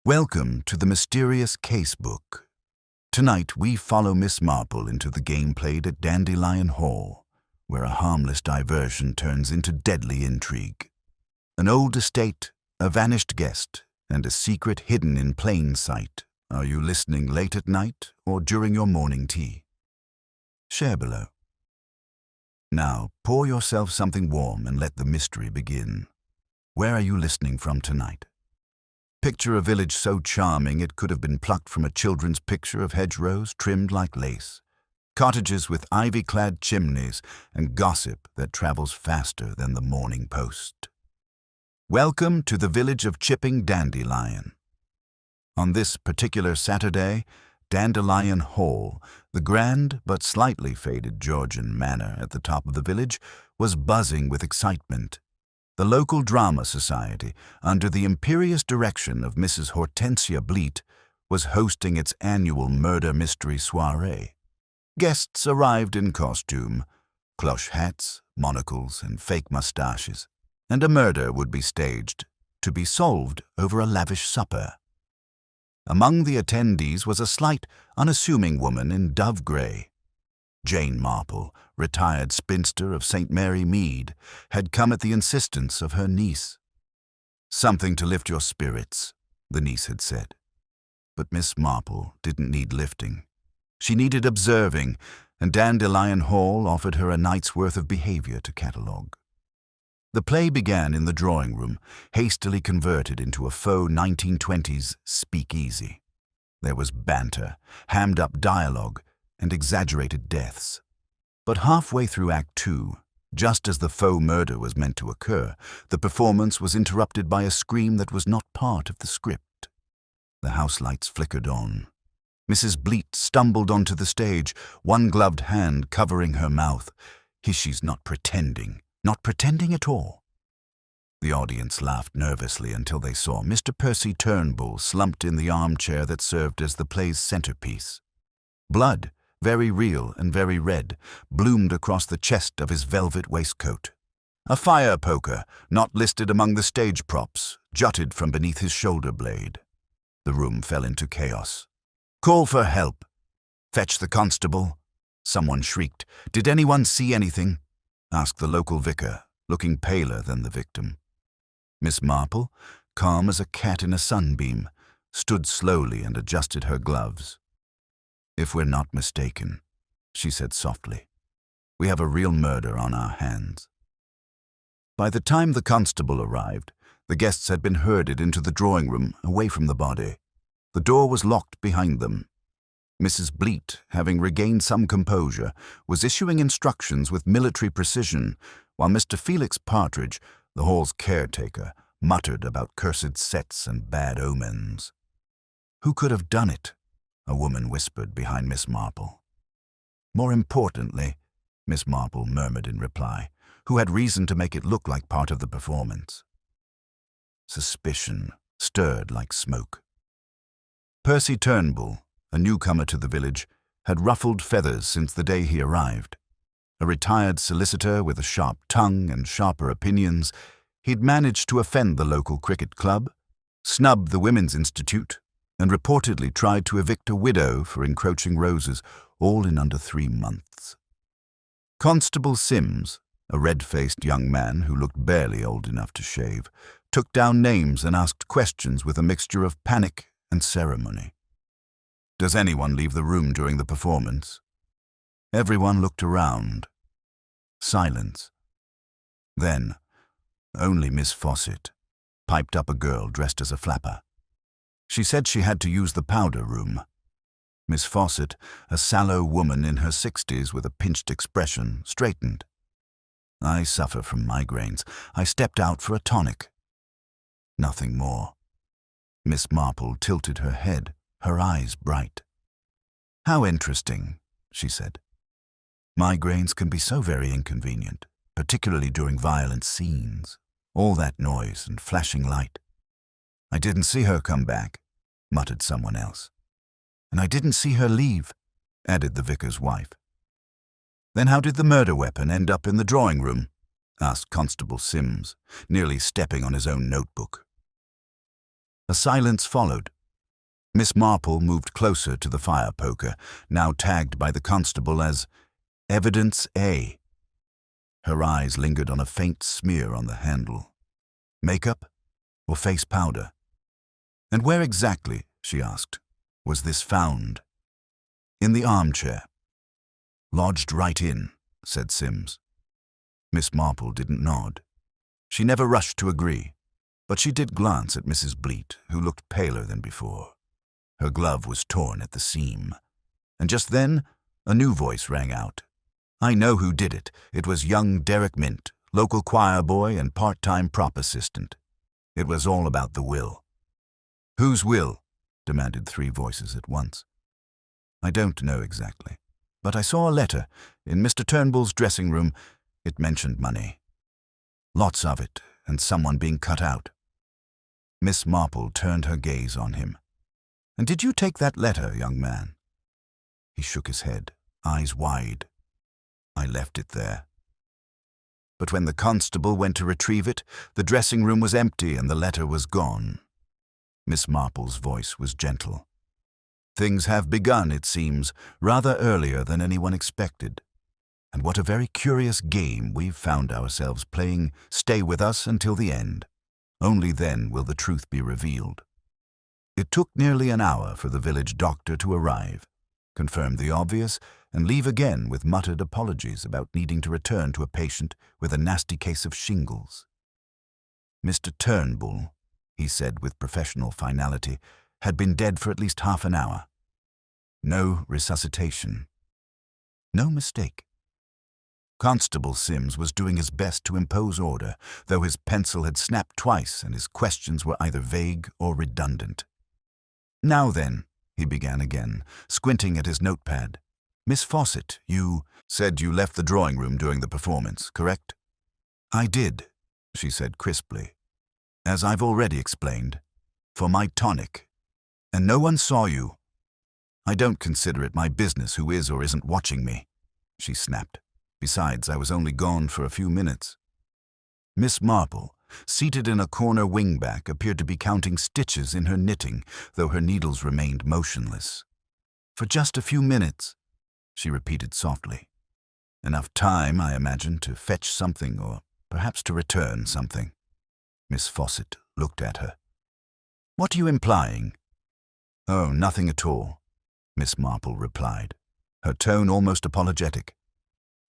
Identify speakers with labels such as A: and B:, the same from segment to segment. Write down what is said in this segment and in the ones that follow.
A: Welcome to the Mysterious Casebook. Tonight we follow Miss Marple into the game played at Dandelion Hall, where a harmless diversion turns into deadly intrigue. An old estate, a vanished guest, and a secret hidden in plain sight. Are you listening late at night or during your morning tea? Share below. Now, pour yourself something warm and let the mystery begin. Where are you listening from tonight? Picture a village so charming it could have been plucked from a children's picture of hedgerows trimmed like lace, cottages with ivy-clad chimneys, and gossip that travels faster than the morning post. Welcome to the village of Chipping Dandelion. On this particular Saturday, Dandelion Hall, the grand but slightly faded Georgian manor at the top of the village, was buzzing with excitement. The local drama society, under the imperious direction of Mrs. Hortensia Bleat, was hosting its annual murder mystery soiree. Guests arrived in costume, cloche hats, monocles, and fake mustaches, and a murder would be staged, to be solved over a lavish supper. Among the attendees was a slight, unassuming woman in dove grey. Jane Marple, retired spinster of St. Mary Mead, had come at the insistence of her niece. "Something to lift your spirits," the niece had said. But Miss Marple didn't need lifting. She needed observing, and Dandelion Hall offered her a night's worth of behavior to catalogue. The play began in the drawing room, hastily converted into a faux 1920s speakeasy. There was banter, hammed-up dialogue, and exaggerated deaths. But halfway through Act 2, just as the faux murder was meant to occur, the performance was interrupted by a scream that was not part of the script. The house lights flickered on. Mrs. Bleat stumbled onto the stage, one gloved hand covering her mouth. She's not pretending at all. The audience laughed nervously until they saw Mr. Percy Turnbull slumped in the armchair that served as the play's centerpiece. Blood, very real and very red, bloomed across the chest of his velvet waistcoat. A fire poker, not listed among the stage props, jutted from beneath his shoulder blade. The room fell into chaos. "Call for help! Fetch the constable!" someone shrieked. "Did anyone see anything?" asked the local vicar, looking paler than the victim. Miss Marple, calm as a cat in a sunbeam, stood slowly and adjusted her gloves. "If we're not mistaken," she said softly, "we have a real murder on our hands." By the time the constable arrived, the guests had been herded into the drawing room, away from the body. The door was locked behind them. Mrs. Bleat, having regained some composure, was issuing instructions with military precision, while Mr. Felix Partridge, the hall's caretaker, muttered about cursed sets and bad omens. "Who could have done it?" a woman whispered behind Miss Marple. "More importantly," Miss Marple murmured in reply, "who had reason to make it look like part of the performance?" Suspicion stirred like smoke. Percy Turnbull, a newcomer to the village, had ruffled feathers since the day he arrived. A retired solicitor with a sharp tongue and sharper opinions, he'd managed to offend the local cricket club, snub the Women's Institute, and reportedly tried to evict a widow for encroaching roses, all in under 3 months. Constable Sims, a red-faced young man who looked barely old enough to shave, took down names and asked questions with a mixture of panic and ceremony. "Does anyone leave the room during the performance?" Everyone looked around. Silence. Then, only Miss Fawcett, piped up a girl dressed as a flapper. She said she had to use the powder room. Miss Fawcett, a sallow woman in her 60s with a pinched expression, straightened. "I suffer from migraines. I stepped out for a tonic." Nothing more. Miss Marple tilted her head, her eyes bright. "How interesting," she said. "Migraines can be so very inconvenient, particularly during violent scenes. All that noise and flashing light." "I didn't see her come back," muttered someone else. "And I didn't see her leave," added the vicar's wife. "Then how did the murder weapon end up in the drawing room?" asked Constable Sims, nearly stepping on his own notebook. A silence followed, Miss Marple moved closer to the fire poker, now tagged by the constable as Evidence A. Her eyes lingered on a faint smear on the handle. Makeup or face powder? And where exactly, she asked, was this found? In the armchair. Lodged right in, said Sims. Miss Marple didn't nod. She never rushed to agree, but she did glance at Mrs. Bleat, who looked paler than before. Her glove was torn at the seam. And just then, a new voice rang out. I know who did it. It was young Derek Mint, local choir boy and part-time prop assistant. It was all about the will. Whose will? Demanded three voices at once. I don't know exactly, but I saw a letter in Mr. Turnbull's dressing room. It mentioned money. Lots of it, and someone being cut out. Miss Marple turned her gaze on him. And did you take that letter, young man? He shook his head, eyes wide. I left it there. But when the constable went to retrieve it, the dressing room was empty and the letter was gone. Miss Marple's voice was gentle. Things have begun, it seems, rather earlier than anyone expected. And what a very curious game we've found ourselves playing. Stay with us until the end. Only then will the truth be revealed. It took nearly an hour for the village doctor to arrive, confirm the obvious, and leave again with muttered apologies about needing to return to a patient with a nasty case of shingles. Mr. Turnbull, he said with professional finality, had been dead for at least half an hour. No resuscitation. No mistake. Constable Sims was doing his best to impose order, though his pencil had snapped twice and his questions were either vague or redundant. Now then, he began again, squinting at his notepad. Miss Fawcett, you said you left the drawing room during the performance, correct? I did, she said crisply. As I've already explained, for my tonic. And no one saw you. I don't consider it my business who is or isn't watching me, she snapped. Besides, I was only gone for a few minutes. Miss Marple, seated in a corner wingback, appeared to be counting stitches in her knitting, though her needles remained motionless. For just a few minutes, she repeated softly. Enough time, I imagine, to fetch something or perhaps to return something. Miss Fawcett looked at her. What are you implying? Oh, nothing at all, Miss Marple replied, her tone almost apologetic.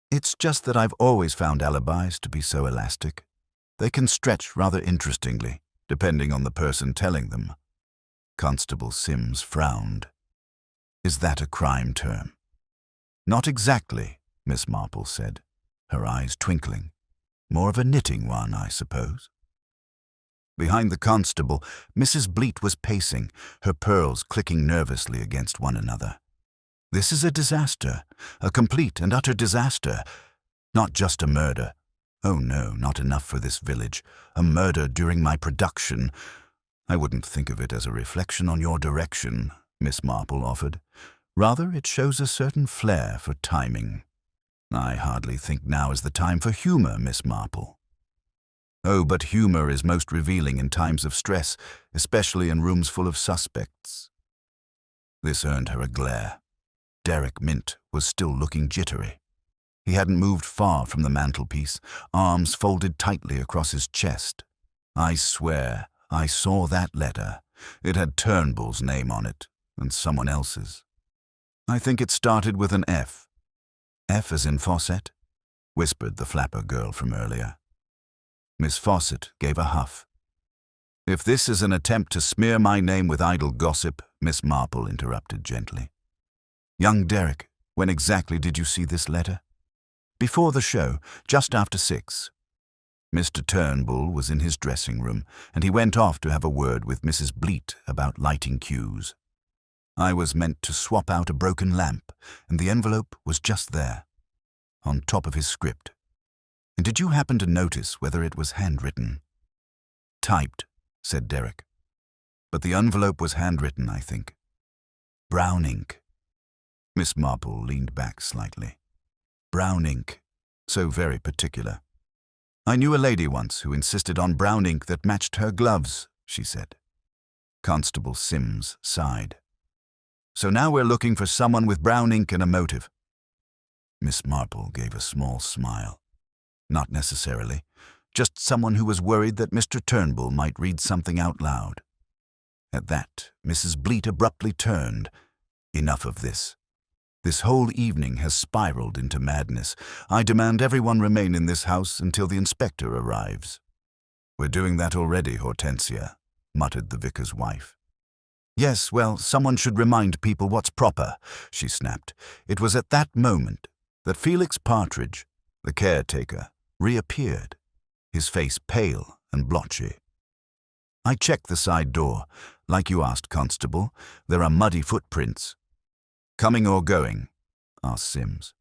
A: It's just that I've always found alibis to be so elastic. They can stretch rather interestingly, depending on the person telling them. Constable Sims frowned. Is that a crime term? Not exactly, Miss Marple said, her eyes twinkling. More of a knitting one, I suppose. Behind the constable, Mrs. Bleat was pacing, her pearls clicking nervously against one another. This is a disaster, a complete and utter disaster. Not just a murder. Oh no, not enough for this village. A murder during my production. I wouldn't think of it as a reflection on your direction, Miss Marple offered. Rather, it shows a certain flair for timing. I hardly think now is the time for humor, Miss Marple. Oh, but humor is most revealing in times of stress, especially in rooms full of suspects. This earned her a glare. Derek Mint was still looking jittery. He hadn't moved far from the mantelpiece, arms folded tightly across his chest. I swear, I saw that letter. It had Turnbull's name on it, and someone else's. I think it started with an F. F as in Fawcett? Whispered the flapper girl from earlier. Miss Fawcett gave a huff. If this is an attempt to smear my name with idle gossip, Miss Marple interrupted gently. Young Derek, when exactly did you see this letter? Before the show, just after 6. Mr. Turnbull was in his dressing room, and he went off to have a word with Mrs. Bleat about lighting cues. I was meant to swap out a broken lamp, and the envelope was just there, on top of his script. And did you happen to notice whether it was handwritten? Typed, said Derek. But the envelope was handwritten, I think. Brown ink. Miss Marple leaned back slightly. Brown ink. So very particular. I knew a lady once who insisted on brown ink that matched her gloves, she said. Constable Sims sighed. So now we're looking for someone with brown ink and a motive. Miss Marple gave a small smile. Not necessarily, just someone who was worried that Mr. Turnbull might read something out loud. At that, Mrs. Bleat abruptly turned. Enough of this. This whole evening has spiraled into madness. I demand everyone remain in this house until the inspector arrives. We're doing that already, Hortensia, muttered the vicar's wife. Yes, well, someone should remind people what's proper, she snapped. It was at that moment that Felix Partridge, the caretaker, reappeared, his face pale and blotchy. I checked the side door. Like you asked, Constable, there are muddy footprints. Coming or going? Asked Sims.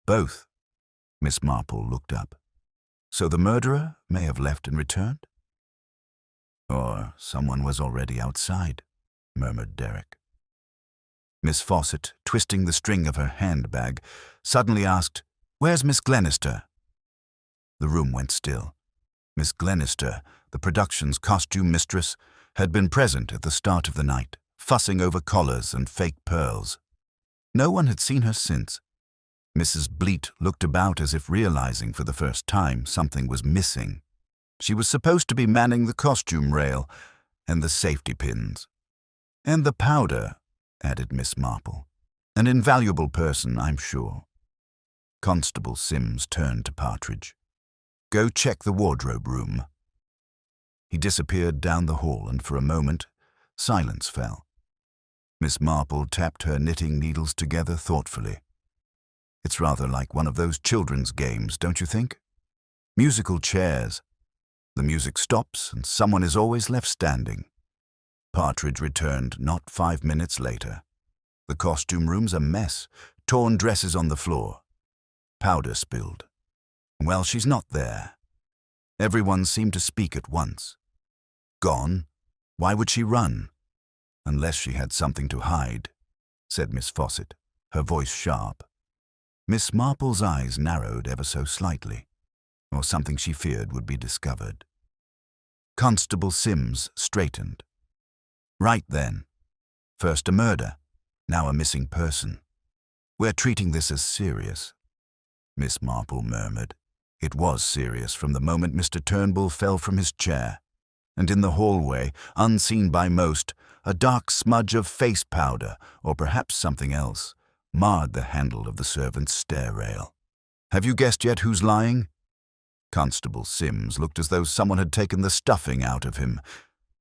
A: Both. Miss Marple looked up. So the murderer may have left and returned? Or someone was already outside, murmured Derek. Miss Fawcett, twisting the string of her handbag, suddenly asked, Where's Miss Glennister? The room went still. Miss Glennister, the production's costume mistress, had been present at the start of the night, fussing over collars and fake pearls. No one had seen her since. Mrs. Bleat looked about as if realizing for the first time something was missing. She was supposed to be manning the costume rail and the safety pins. And the powder, added Miss Marple. An invaluable person, I'm sure. Constable Sims turned to Partridge. Go check the wardrobe room. He disappeared down the hall, and for a moment, silence fell. Miss Marple tapped her knitting needles together thoughtfully. It's rather like one of those children's games, don't you think? Musical chairs. The music stops, and someone is always left standing. Partridge returned not 5 minutes later. The costume room's a mess, torn dresses on the floor. Powder spilled. Well, she's not there. Everyone seemed to speak at once. Gone? Why would she run? Unless she had something to hide, said Miss Fawcett, her voice sharp. Miss Marple's eyes narrowed ever so slightly, or something she feared would be discovered. Constable Sims straightened. Right then. First a murder, now a missing person. We're treating this as serious. Miss Marple murmured. It was serious from the moment Mr. Turnbull fell from his chair, and in the hallway, unseen by most, a dark smudge of face powder, or perhaps something else, marred the handle of the servant's stair rail. Have you guessed yet who's lying? Constable Sims looked as though someone had taken the stuffing out of him.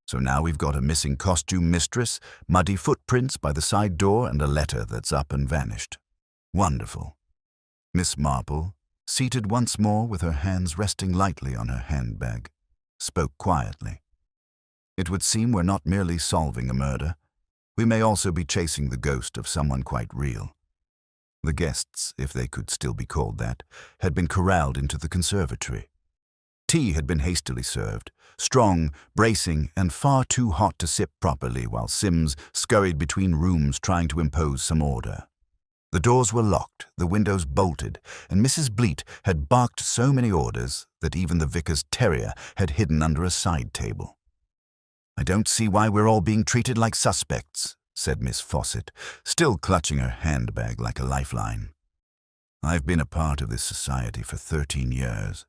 A: So now we've got a missing costume mistress, muddy footprints by the side door, and a letter that's up and vanished. Wonderful. Miss Marple, seated once more with her hands resting lightly on her handbag, spoke quietly. It would seem we're not merely solving a murder. We may also be chasing the ghost of someone quite real. The guests, if they could still be called that, had been corralled into the conservatory. Tea had been hastily served, strong, bracing, and far too hot to sip properly, while Sims scurried between rooms trying to impose some order. The doors were locked, the windows bolted, and Mrs. Bleat had barked so many orders that even the vicar's terrier had hidden under a side table. I don't see why we're all being treated like suspects, said Miss Fawcett, still clutching her handbag like a lifeline. I've been a part of this society for 13 years,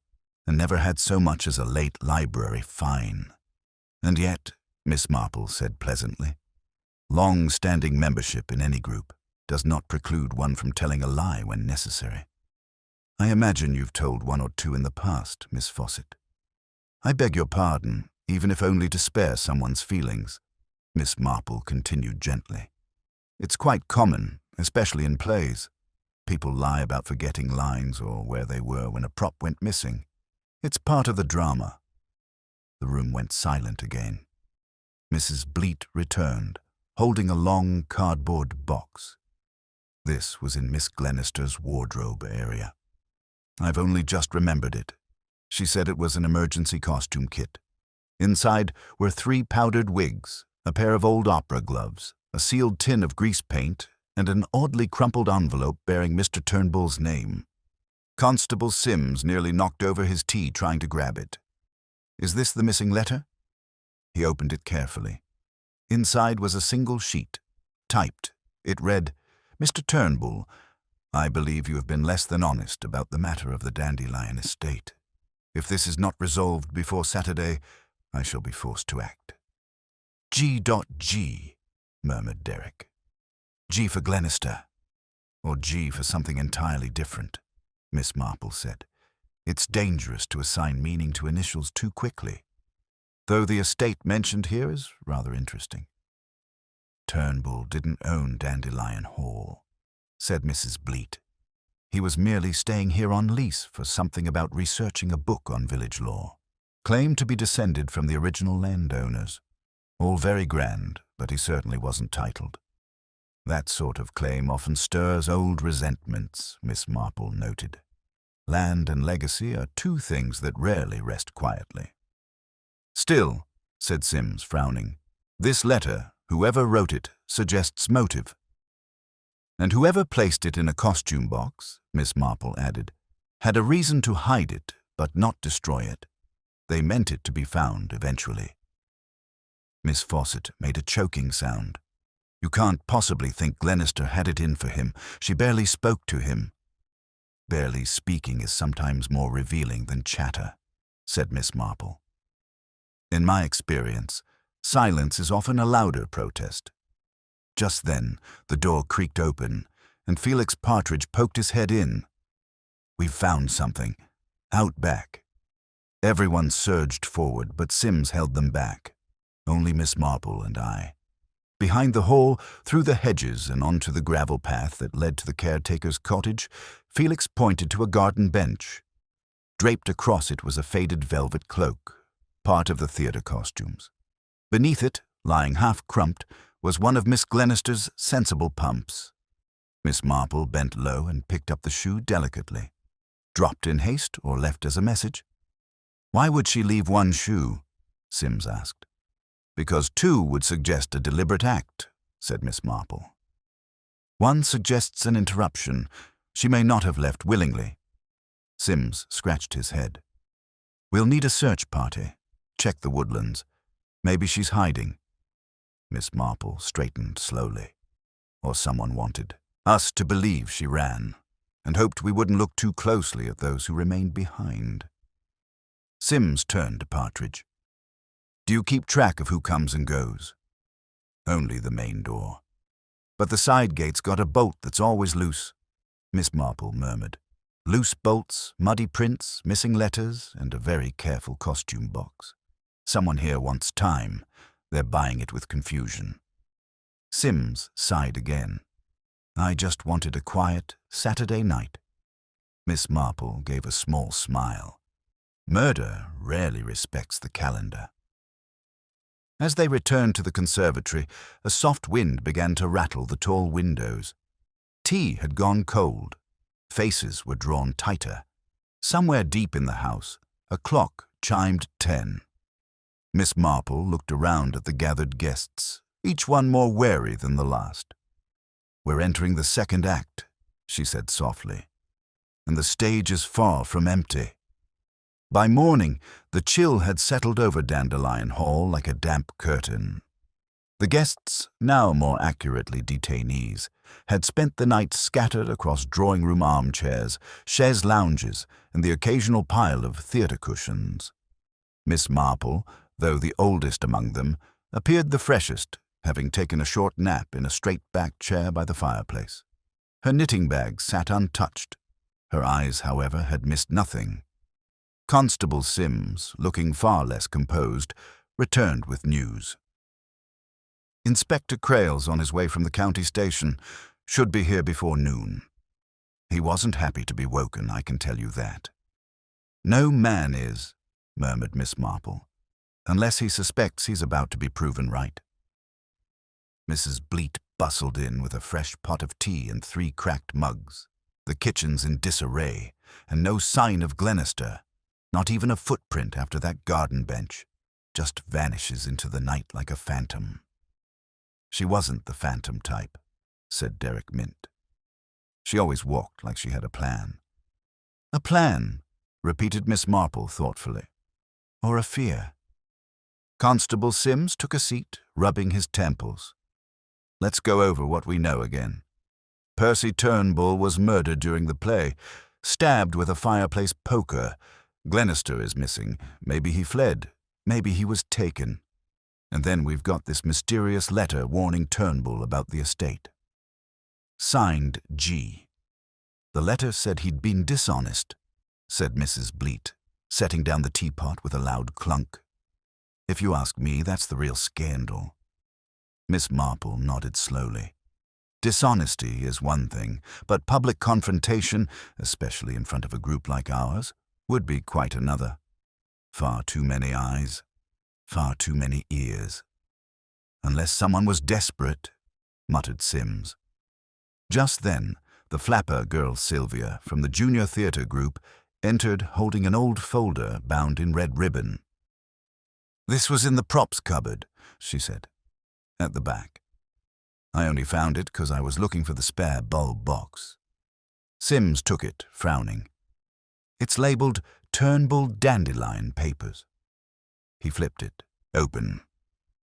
A: and never had so much as a late library fine. And yet, Miss Marple said pleasantly, long-standing membership in any group does not preclude one from telling a lie when necessary. I imagine you've told one or two in the past, Miss Fawcett. I beg your pardon, even if only to spare someone's feelings, Miss Marple continued gently. It's quite common, especially in plays. People lie about forgetting lines or where they were when a prop went missing. It's part of the drama. The room went silent again. Mrs. Bleat returned, holding a long cardboard box. This was in Miss Glennister's wardrobe area. I've only just remembered it. She said it was an emergency costume kit. Inside were 3 powdered wigs, a pair of old opera gloves, a sealed tin of grease paint, and an oddly crumpled envelope bearing Mr. Turnbull's name. Constable Sims nearly knocked over his tea trying to grab it. Is this the missing letter? He opened it carefully. Inside was a single sheet, typed It read, "Mr. Turnbull, I believe you have been less than honest about the matter of the Dandelion estate. If this is not resolved before Saturday, I shall be forced to act." G.G., murmured Derek. G for Glennister, or G for something entirely different, Miss Marple said. It's dangerous to assign meaning to initials too quickly, though the estate mentioned here is rather interesting. Turnbull didn't own Dandelion Hall, said Mrs. Bleat. He was merely staying here on lease for something about researching a book on village law. Claimed to be descended from the original landowners. All very grand, but he certainly wasn't titled. That sort of claim often stirs old resentments, Miss Marple noted. Land and legacy are two things that rarely rest quietly. Still, said Sims, frowning, this letter, whoever wrote it, suggests motive. And whoever placed it in a costume box, Miss Marple added, had a reason to hide it, but not destroy it. They meant it to be found eventually. Miss Fawcett made a choking sound. You can't possibly think Glennister had it in for him. She barely spoke to him. Barely speaking is sometimes more revealing than chatter, said Miss Marple. In my experience, silence is often a louder protest. Just then, the door creaked open, and Felix Partridge poked his head in. We've found something. Out back. Everyone surged forward, but Sims held them back. Only Miss Marple and I. Behind the hall, through the hedges and onto the gravel path that led to the caretaker's cottage, Felix pointed to a garden bench. Draped across it was a faded velvet cloak, part of the theatre costumes. Beneath it, lying half-crumped, was one of Miss Glennister's sensible pumps. Miss Marple bent low and picked up the shoe delicately. Dropped in haste or left as a message? Why would she leave one shoe? Sims asked. Because two would suggest a deliberate act, said Miss Marple. One suggests an interruption. She may not have left willingly. Sims scratched his head. We'll need a search party. Check the woodlands. Maybe she's hiding. Miss Marple straightened slowly. Or someone wanted us to believe she ran, and hoped we wouldn't look too closely at those who remained behind. Sims turned to Partridge. Do you keep track of who comes and goes? Only the main door. But the side gate's got a bolt that's always loose, Miss Marple murmured. Loose bolts, muddy prints, missing letters, and a very careful costume box. Someone here wants time. They're buying it with confusion. Sims sighed again. I just wanted a quiet Saturday night. Miss Marple gave a small smile. Murder rarely respects the calendar. As they returned to the conservatory, a soft wind began to rattle the tall windows. Tea had gone cold. Faces were drawn tighter. Somewhere deep in the house, a clock chimed 10. Miss Marple looked around at the gathered guests, each one more wary than the last. We're entering the second act, she said softly, and the stage is far from empty. By morning, the chill had settled over Dandelion Hall like a damp curtain. The guests, now more accurately detainees, had spent the night scattered across drawing-room armchairs, chaise lounges, and the occasional pile of theatre cushions. Miss Marple, though the oldest among them, appeared the freshest, having taken a short nap in a straight-backed chair by the fireplace. Her knitting bag sat untouched. Her eyes, however, had missed nothing. Constable Sims, looking far less composed, returned with news. Inspector Crales, on his way from the county station, should be here before noon. He wasn't happy to be woken, I can tell you that. No man is, murmured Miss Marple, unless he suspects he's about to be proven right. Mrs. Bleat bustled in with a fresh pot of tea and 3 cracked mugs. The kitchen's in disarray, and no sign of Glennister. Not even a footprint after that garden bench. Just vanishes into the night like a phantom. She wasn't the phantom type, said Derek Mint. She always walked like she had a plan. A plan, repeated Miss Marple thoughtfully. Or a fear. Constable Sims took a seat, rubbing his temples. Let's go over what we know again. Percy Turnbull was murdered during the play, stabbed with a fireplace poker. Glennister is missing. Maybe he fled. Maybe he was taken. And then we've got this mysterious letter warning Turnbull about the estate. Signed G. The letter said he'd been dishonest, said Mrs. Bleat, setting down the teapot with a loud clunk. If you ask me, that's the real scandal. Miss Marple nodded slowly. Dishonesty is one thing, but public confrontation, especially in front of a group like ours, would be quite another. Far too many eyes, far too many ears. Unless someone was desperate, muttered Sims. Just then, the flapper girl Sylvia from the junior theatre group entered holding an old folder bound in red ribbon. This was in the props cupboard, she said, at the back. I only found it because I was looking for the spare bulb box. Sims took it, frowning. It's labelled Turnbull Dandelion Papers. He flipped it, open.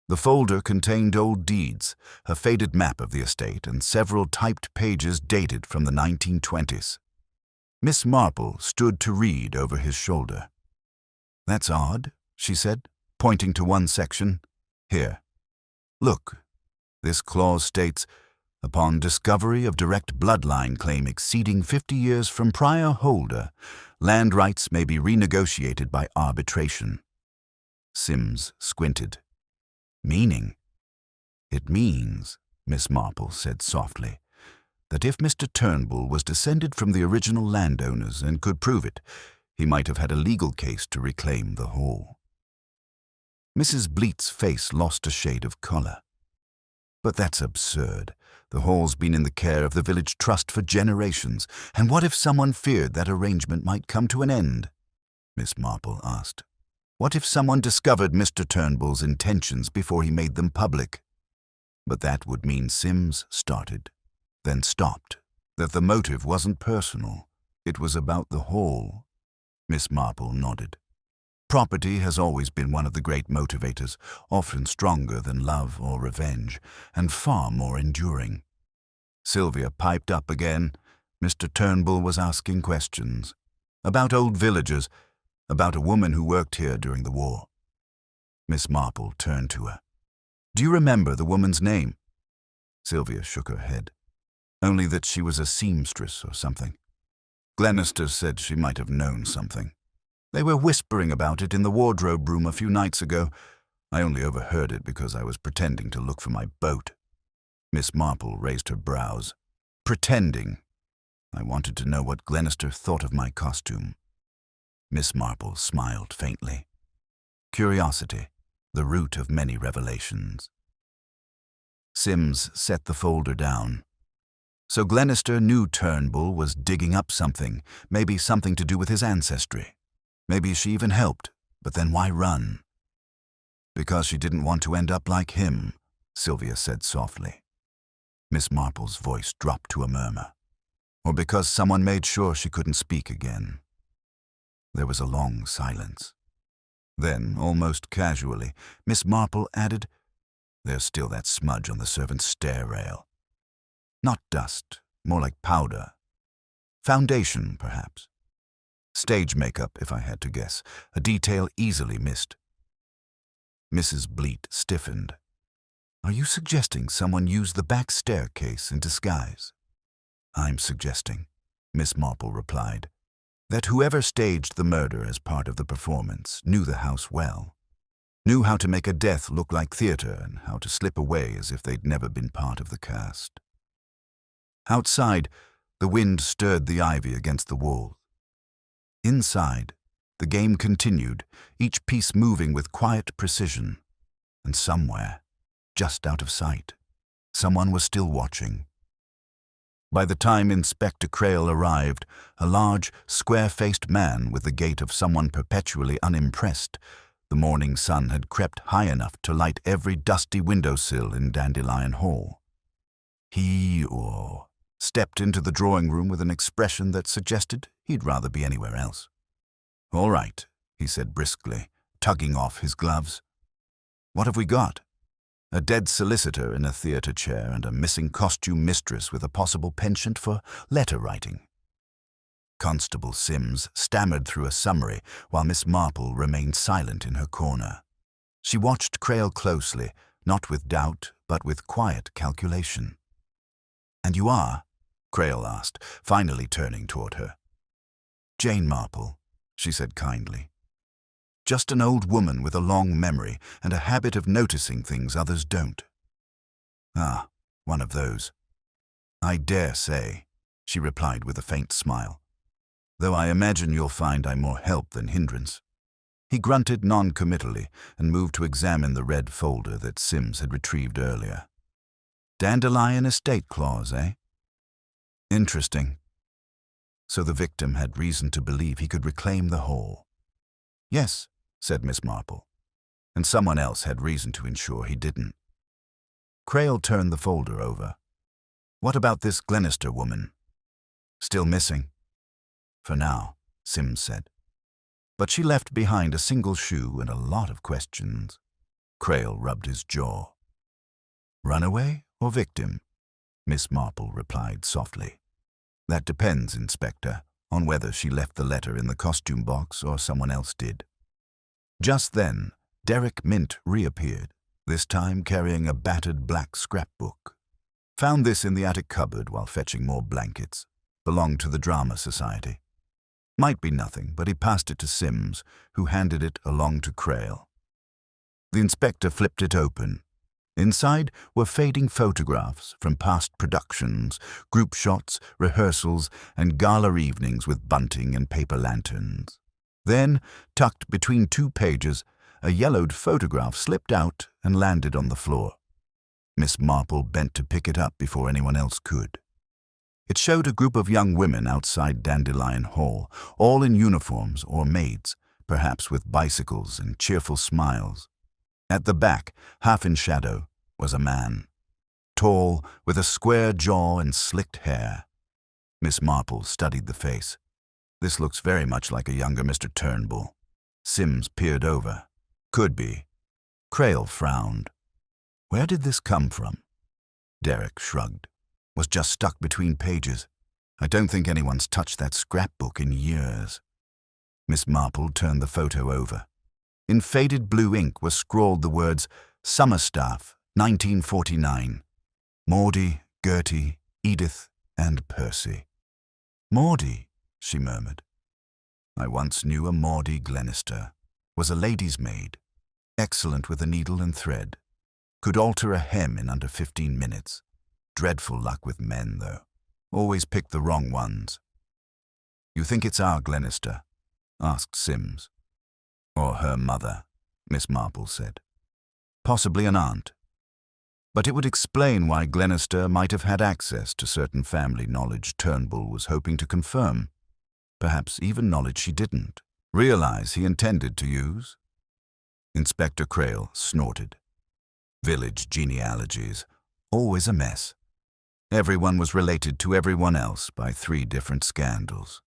A: The folder contained old deeds, a faded map of the estate, and several typed pages dated from the 1920s. Miss Marple stood to read over his shoulder. That's odd, she said, pointing to one section. Here. Look. This clause states, upon discovery of direct bloodline claim exceeding 50 years from prior holder, land rights may be renegotiated by arbitration. Sims squinted. Meaning? It means, Miss Marple said softly, that if Mr. Turnbull was descended from the original landowners and could prove it, he might have had a legal case to reclaim the Hall. Mrs. Bleat's face lost a shade of colour. But that's absurd. The Hall's been in the care of the village trust for generations, and what if someone feared that arrangement might come to an end? Miss Marple asked. What if someone discovered Mr. Turnbull's intentions before he made them public? But that would mean Sims started, then stopped, that the motive wasn't personal. It was about the Hall. Miss Marple nodded. Property has always been one of the great motivators, often stronger than love or revenge, and far more enduring. Sylvia piped up again. Mr. Turnbull was asking questions. About old villagers, about a woman who worked here during the war. Miss Marple turned to her. Do you remember the woman's name? Sylvia shook her head. Only that she was a seamstress or something. Glennister said she might have known something. They were whispering about it in the wardrobe room a few nights ago. I only overheard it because I was pretending to look for my boat. Miss Marple raised her brows. Pretending. I wanted to know what Glennister thought of my costume. Miss Marple smiled faintly. Curiosity, the root of many revelations. Sims set the folder down. So Glennister knew Turnbull was digging up something, maybe something to do with his ancestry. Maybe she even helped, but then why run? Because she didn't want to end up like him, Sylvia said softly. Miss Marple's voice dropped to a murmur. Or because someone made sure she couldn't speak again. There was a long silence. Then, almost casually, Miss Marple added, There's still that smudge on the servants' stair rail. Not dust, more like powder. Foundation, perhaps. Stage makeup, if I had to guess, a detail easily missed. Mrs. Bleat stiffened. Are you suggesting someone used the back staircase in disguise? I'm suggesting, Miss Marple replied, that whoever staged the murder as part of the performance knew the house well, knew how to make a death look like theatre and how to slip away as if they'd never been part of the cast. Outside, the wind stirred the ivy against the wall. Inside, the game continued, each piece moving with quiet precision. And somewhere, just out of sight, someone was still watching. By the time Inspector Crail arrived, a large, square-faced man with the gait of someone perpetually unimpressed, the morning sun had crept high enough to light every dusty windowsill in Dandelion Hall. He stepped into the drawing room with an expression that suggested he'd rather be anywhere else. All right, he said briskly, tugging off his gloves. What have we got? A dead solicitor in a theatre chair and a missing costume mistress with a possible penchant for letter writing. Constable Sims stammered through a summary while Miss Marple remained silent in her corner. She watched Crail closely, not with doubt, but with quiet calculation. "And you are?" Crail asked, finally turning toward her. "Jane Marple," she said kindly. "Just an old woman with a long memory and a habit of noticing things others don't." "Ah, one of those." "I dare say," she replied with a faint smile. "Though I imagine you'll find I'm more help than hindrance." He grunted non-committally and moved to examine the red folder that Sims had retrieved earlier. "Dandelion estate clause, eh? Interesting." So the victim had reason to believe he could reclaim the Hall. "Yes," said Miss Marple, and someone else had reason to ensure he didn't. Crail turned the folder over. "What about this Glennister woman?" "Still missing." "For now," Sims said. "But she left behind a single shoe and a lot of questions." Crail rubbed his jaw. "Runaway or victim?" Miss Marple replied softly. "That depends, Inspector, on whether she left the letter in the costume box or someone else did." Just then, Derek Mint reappeared, this time carrying a battered black scrapbook. "Found this in the attic cupboard while fetching more blankets. Belonged to the Drama Society. Might be nothing, but he passed it to Sims, who handed it along to Crail. The inspector flipped it open. Inside were fading photographs from past productions, group shots, rehearsals, and gala evenings with bunting and paper lanterns. Then, tucked between 2 pages, a yellowed photograph slipped out and landed on the floor. Miss Marple bent to pick it up before anyone else could. It showed a group of young women outside Dandelion Hall, all in uniforms or maids, perhaps with bicycles and cheerful smiles. At the back, half in shadow, was a man. Tall, with a square jaw and slicked hair. Miss Marple studied the face. "This looks very much like a younger Mr. Turnbull." Sims peered over. "Could be." Crail frowned. "Where did this come from?" Derek shrugged. "Was just stuck between pages. I don't think anyone's touched that scrapbook in years." Miss Marple turned the photo over. In faded blue ink was scrawled the words, "Summerstaff, 1949. Maudie, Gertie, Edith, and Percy." "Maudie," she murmured. "I once knew a Maudie Glennister. Was a lady's maid. Excellent with a needle and thread. Could alter a hem in under 15 minutes. Dreadful luck with men, though. Always picked the wrong ones." "You think it's our Glennister?" asked Sims. "Or her mother," Miss Marple said. "Possibly an aunt. But it would explain why Glennister might have had access to certain family knowledge Turnbull was hoping to confirm. Perhaps even knowledge she didn't realize he intended to use." Inspector Crail snorted. Village genealogies, always a mess. Everyone was related to everyone else by 3 different scandals.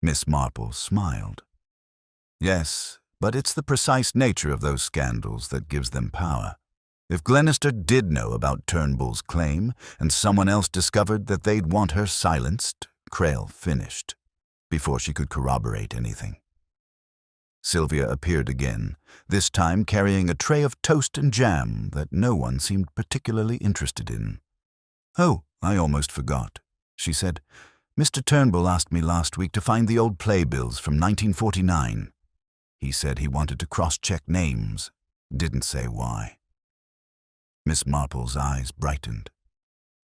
A: Miss Marple smiled. "Yes, but it's the precise nature of those scandals that gives them power. If Glennister did know about Turnbull's claim and someone else discovered that they'd want her silenced, Crail finished, before she could corroborate anything." Sylvia appeared again, this time carrying a tray of toast and jam that no one seemed particularly interested in. "Oh, I almost forgot," she said. "Mr. Turnbull asked me last week to find the old playbills from 1949. He said he wanted to cross-check names. Didn't say why." Miss Marple's eyes brightened.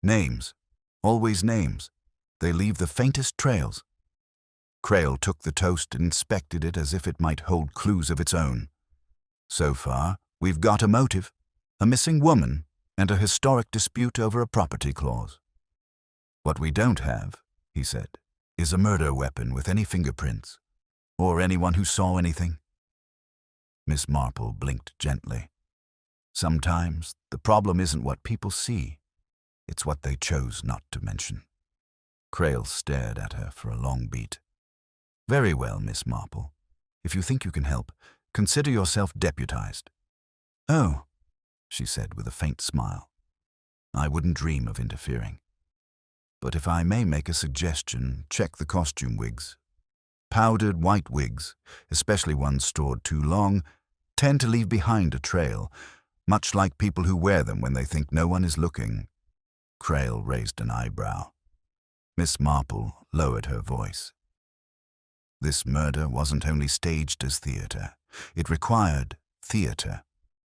A: "Names. Always names. They leave the faintest trails." Crail took the toast and inspected it as if it might hold clues of its own. "So far, we've got a motive, a missing woman, and a historic dispute over a property clause. What we don't have," he said, "is a murder weapon with any fingerprints, or anyone who saw anything." Miss Marple blinked gently. "Sometimes the problem isn't what people see, it's what they chose not to mention." Crail stared at her for a long beat. "Very well, Miss Marple. If you think you can help, consider yourself deputized." "Oh, she said with a faint smile. "I wouldn't dream of interfering. But if I may make a suggestion, check the costume wigs. Powdered white wigs, especially ones stored too long, tend to leave behind a trail, much like people who wear them when they think no one is looking." Crail raised an eyebrow. Miss Marple lowered her voice. This murder wasn't only staged as theatre. It required theatre.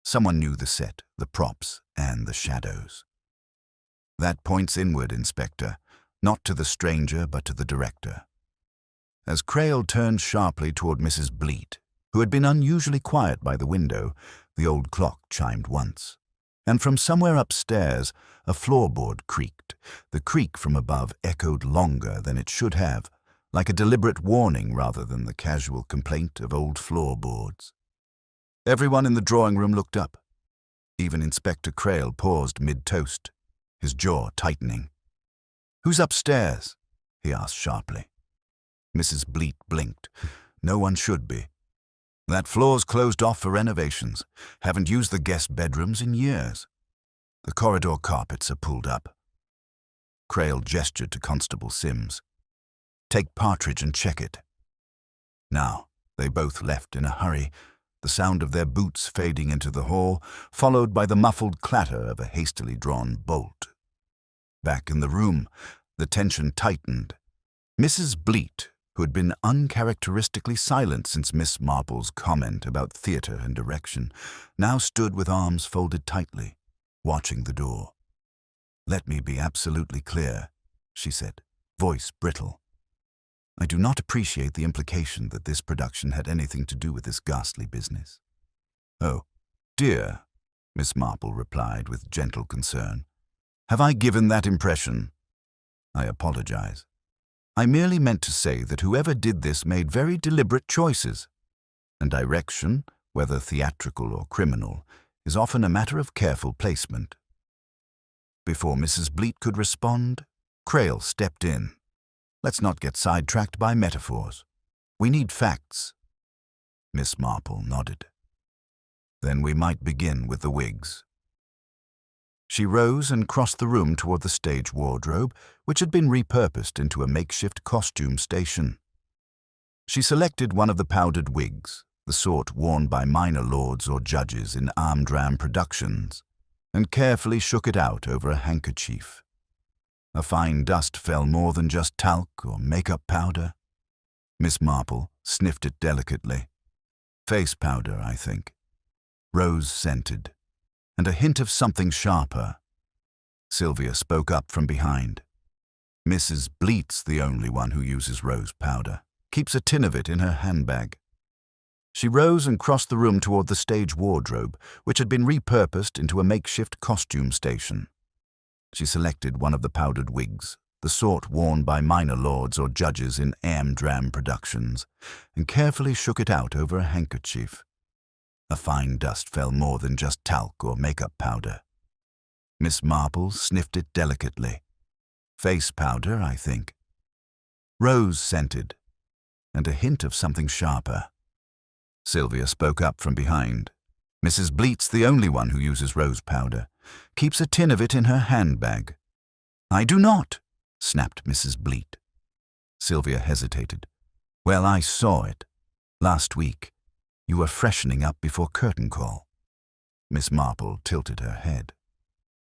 A: Someone knew the set, the props, and the shadows. That points inward, Inspector, not to the stranger but to the director. As Crail turned sharply toward Mrs. Bleat, who had been unusually quiet by the window, the old clock chimed once. And from somewhere upstairs, a floorboard creaked. The creak from above echoed longer than it should have, like a deliberate warning rather than the casual complaint of old floorboards. Everyone in the drawing room looked up. Even Inspector Crail paused mid-toast, his jaw tightening. "Who's upstairs?" he asked sharply. Mrs. Bleat blinked. "No one should be. That floor's closed off for renovations. Haven't used the guest bedrooms in years. The corridor carpets are pulled up." Crail gestured to Constable Sims. "Take Partridge and check it." Now, they both left in a hurry, the sound of their boots fading into the hall, followed by the muffled clatter of a hastily drawn bolt. Back in the room, the tension tightened. Mrs. Bleat, who had been uncharacteristically silent since Miss Marple's comment about theatre and direction, now stood with arms folded tightly, watching the door. "Let me be absolutely clear," she said, voice brittle. "I do not appreciate the implication that this production had anything to do with this ghastly business." "Oh, dear," Miss Marple replied with gentle concern. "Have I given that impression? I apologize. I merely meant to say that whoever did this made very deliberate choices, and direction, whether theatrical or criminal, is often a matter of careful placement." Before Mrs. Bleat could respond, Crail stepped in. "Let's not get sidetracked by metaphors. We need facts." Miss Marple nodded. "Then we might begin with the wigs." She rose and crossed the room toward the stage wardrobe, which had been repurposed into a makeshift costume station. She selected one of the powdered wigs, the sort worn by minor lords or judges in arm-dram productions, and carefully shook it out over a handkerchief. A fine dust fell more than just talc or makeup powder. Miss Marple sniffed it delicately. "Face powder, I think. Rose-scented. And a hint of something sharper." Sylvia spoke up from behind. "Mrs. Bleat's the only one who uses rose powder. Keeps a tin of it in her handbag." She rose and crossed the room toward the stage wardrobe, which had been repurposed into a makeshift costume station. She selected one of the powdered wigs, the sort worn by minor lords or judges in am-dram productions, and carefully shook it out over a handkerchief. A fine dust fell more than just talc or makeup powder. Miss Marple sniffed it delicately. "Face powder, I think. Rose-scented. And a hint of something sharper." Sylvia spoke up from behind. "Mrs. Bleat's the only one who uses rose powder. Keeps a tin of it in her handbag." "I do not," snapped Mrs. Bleat. Sylvia hesitated. "Well, I saw it. Last week. You were freshening up before curtain call." Miss Marple tilted her head.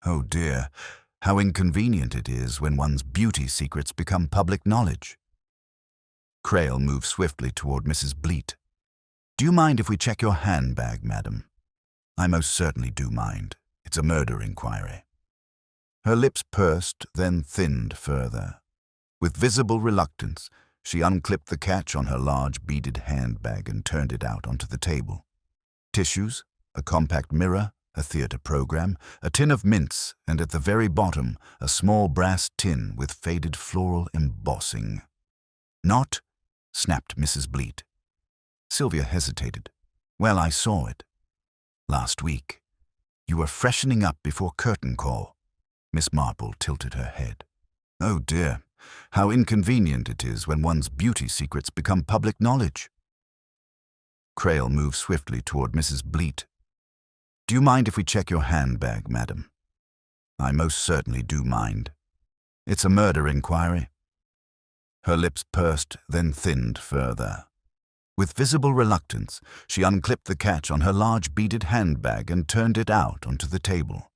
A: "Oh dear, how inconvenient it is when one's beauty secrets become public knowledge." Crail moved swiftly toward Mrs. Bleat. "Do you mind if we check your handbag, madam?" "I most certainly do mind. It's a murder inquiry." Her lips pursed, then thinned further. With visible reluctance, she unclipped the catch on her large beaded handbag and turned it out onto the table. Tissues, a compact mirror, a theatre program, a tin of mints, and at the very bottom, a small brass tin with faded floral embossing. "Not?" snapped Mrs. Bleat. Sylvia hesitated. "Well, I saw it. Last week. You were freshening up before curtain call." Miss Marple tilted her head. "Oh dear, how inconvenient it is when one's beauty secrets become public knowledge." Crail moved swiftly toward Mrs. Bleat. Do you mind if we check your handbag, madam? I most certainly do mind. It's a murder inquiry. Her lips pursed, then thinned further. With visible reluctance, she unclipped the catch on her large beaded handbag and turned it out onto the table.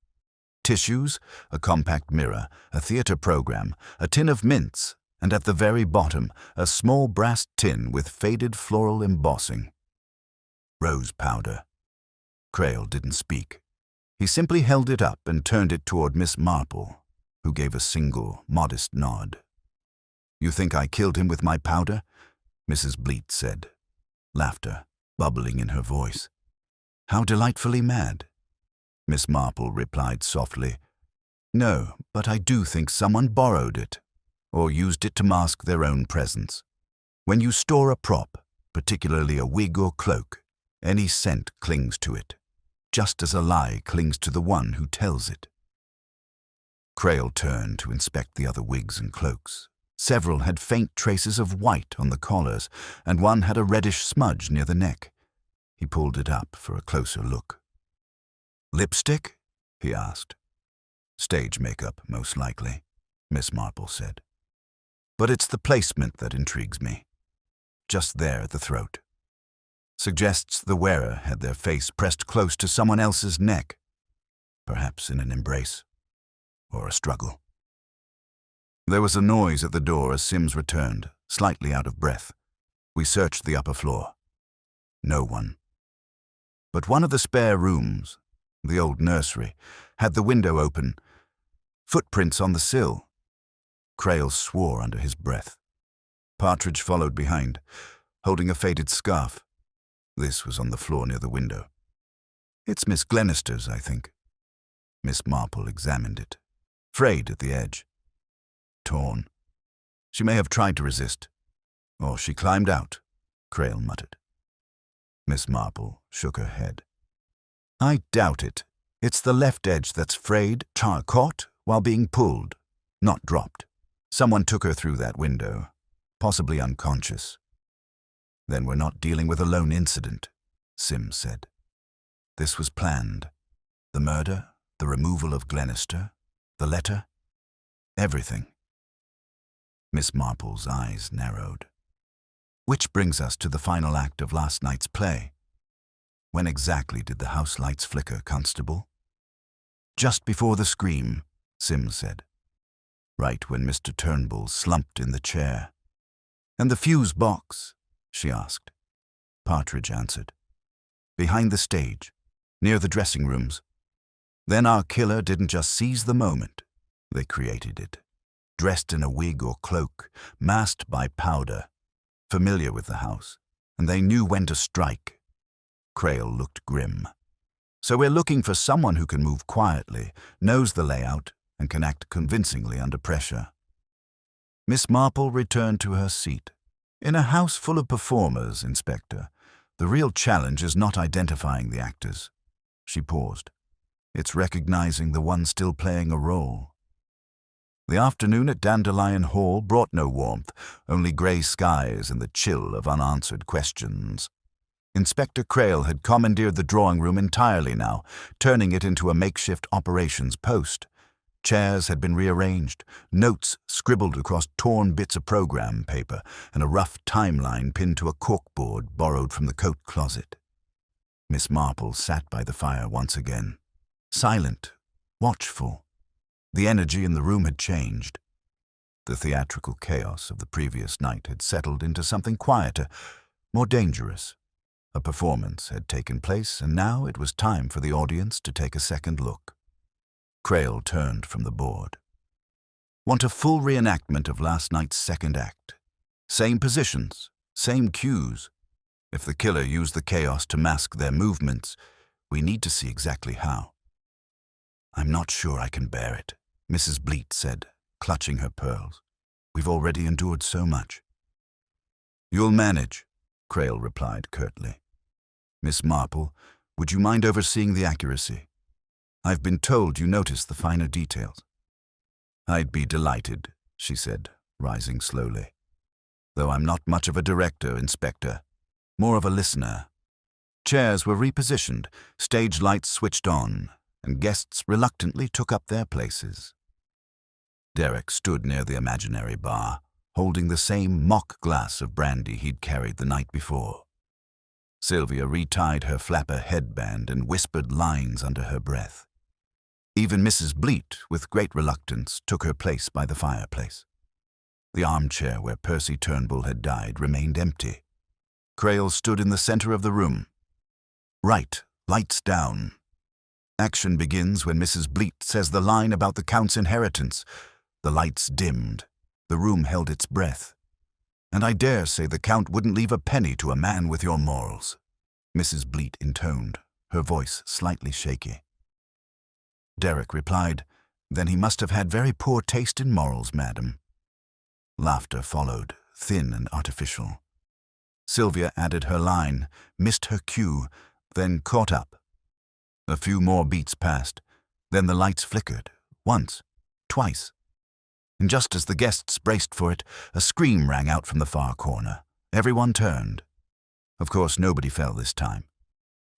A: Tissues, a compact mirror, a theatre program, a tin of mints, and at the very bottom, a small brass tin with faded floral embossing. Rose powder. Crail didn't speak. He simply held it up and turned it toward Miss Marple, who gave a single, modest nod. "You think I killed him with my powder?" Mrs. Bleat said, laughter bubbling in her voice. "How delightfully mad." Miss Marple replied softly, "No, but I do think someone borrowed it, or used it to mask their own presence. When you store a prop, particularly a wig or cloak, any scent clings to it, just as a lie clings to the one who tells it." Crail turned to inspect the other wigs and cloaks. Several had faint traces of white on the collars, and one had a reddish smudge near the neck. He pulled it up for a closer look. "Lipstick?" he asked. "Stage makeup, most likely," Miss Marple said. "But it's the placement that intrigues me. Just there at the throat. Suggests the wearer had their face pressed close to someone else's neck, perhaps in an embrace or a struggle." There was a noise at the door as Sims returned, slightly out of breath. We searched the upper floor. No one. But one of the spare rooms, the old nursery, had the window open. Footprints on the sill. Crail swore under his breath. Partridge followed behind, holding a faded scarf. This was on the floor near the window. "It's Miss Glennister's, I think." Miss Marple examined it. Frayed at the edge. Torn. "She may have tried to resist. Or she climbed out," Crail muttered. Miss Marple shook her head. "I doubt it. It's the left edge that's frayed, caught while being pulled, not dropped. Someone took her through that window, possibly unconscious." "Then we're not dealing with a lone incident," Sims said. "This was planned. The murder, the removal of Glennister, the letter, everything." Miss Marple's eyes narrowed. "Which brings us to the final act of last night's play. When exactly did the house lights flicker, Constable?" "Just before the scream," Sims said. "Right when Mr. Turnbull slumped in the chair." "And the fuse box?" she asked. Partridge answered. "Behind the stage, near the dressing rooms. Then our killer didn't just seize the moment. They created it. Dressed in a wig or cloak, masked by powder, familiar with the house, and they knew when to strike." Crail looked grim. "So we're looking for someone who can move quietly, knows the layout, and can act convincingly under pressure." Miss Marple returned to her seat. "In a house full of performers, Inspector, the real challenge is not identifying the actors." She paused. "It's recognizing the one still playing a role." The afternoon at Dandelion Hall brought no warmth, only grey skies and the chill of unanswered questions. Inspector Crail had commandeered the drawing room entirely now, turning it into a makeshift operations post. Chairs had been rearranged, notes scribbled across torn bits of program paper, and a rough timeline pinned to a corkboard borrowed from the coat closet. Miss Marple sat by the fire once again, silent, watchful. The energy in the room had changed. The theatrical chaos of the previous night had settled into something quieter, more dangerous. A performance had taken place, and now it was time for the audience to take a second look. Crail turned from the board. "Want a full reenactment of last night's second act. Same positions, same cues. If the killer used the chaos to mask their movements, we need to see exactly how." "I'm not sure I can bear it," Mrs. Bleat said, clutching her pearls. "We've already endured so much." "You'll manage," Crail replied curtly. "Miss Marple, would you mind overseeing the accuracy? I've been told you notice the finer details." "I'd be delighted," she said, rising slowly. "Though I'm not much of a director, Inspector. More of a listener. Chairs were repositioned, stage lights switched on, and guests reluctantly took up their places. Derek stood near the imaginary bar, holding the same mock glass of brandy he'd carried the night before. Sylvia retied her flapper headband and whispered lines under her breath. Even Mrs. Bleat, with great reluctance, took her place by the fireplace. The armchair where Percy Turnbull had died remained empty. Crail stood in the center of the room. Right, lights down. Action begins when Mrs. Bleat says the line about the Count's inheritance. The lights dimmed. The room held its breath. And I dare say the Count wouldn't leave a penny to a man with your morals, Mrs. Bleat intoned, her voice slightly shaky. Derek replied, Then he must have had very poor taste in morals, madam. Laughter followed, thin and artificial. Sylvia added her line, missed her cue, then caught up. A few more beats passed, then the lights flickered, once, twice. And just as the guests braced for it, a scream rang out from the far corner. Everyone turned. Of course, nobody fell this time.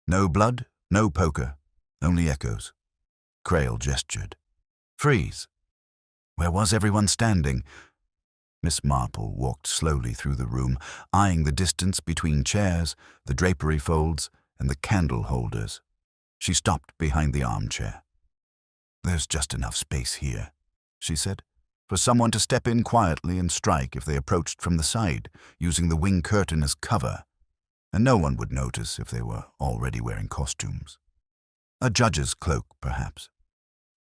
A: No blood, no poker, only echoes. Crail gestured. Freeze. Where was everyone standing? Miss Marple walked slowly through the room, eyeing the distance between chairs, the drapery folds, and the candle holders. She stopped behind the armchair. There's just enough space here, she said, for someone to step in quietly and strike if they approached from the side, using the wing curtain as cover, and no one would notice if they were already wearing costumes. A judge's cloak, perhaps.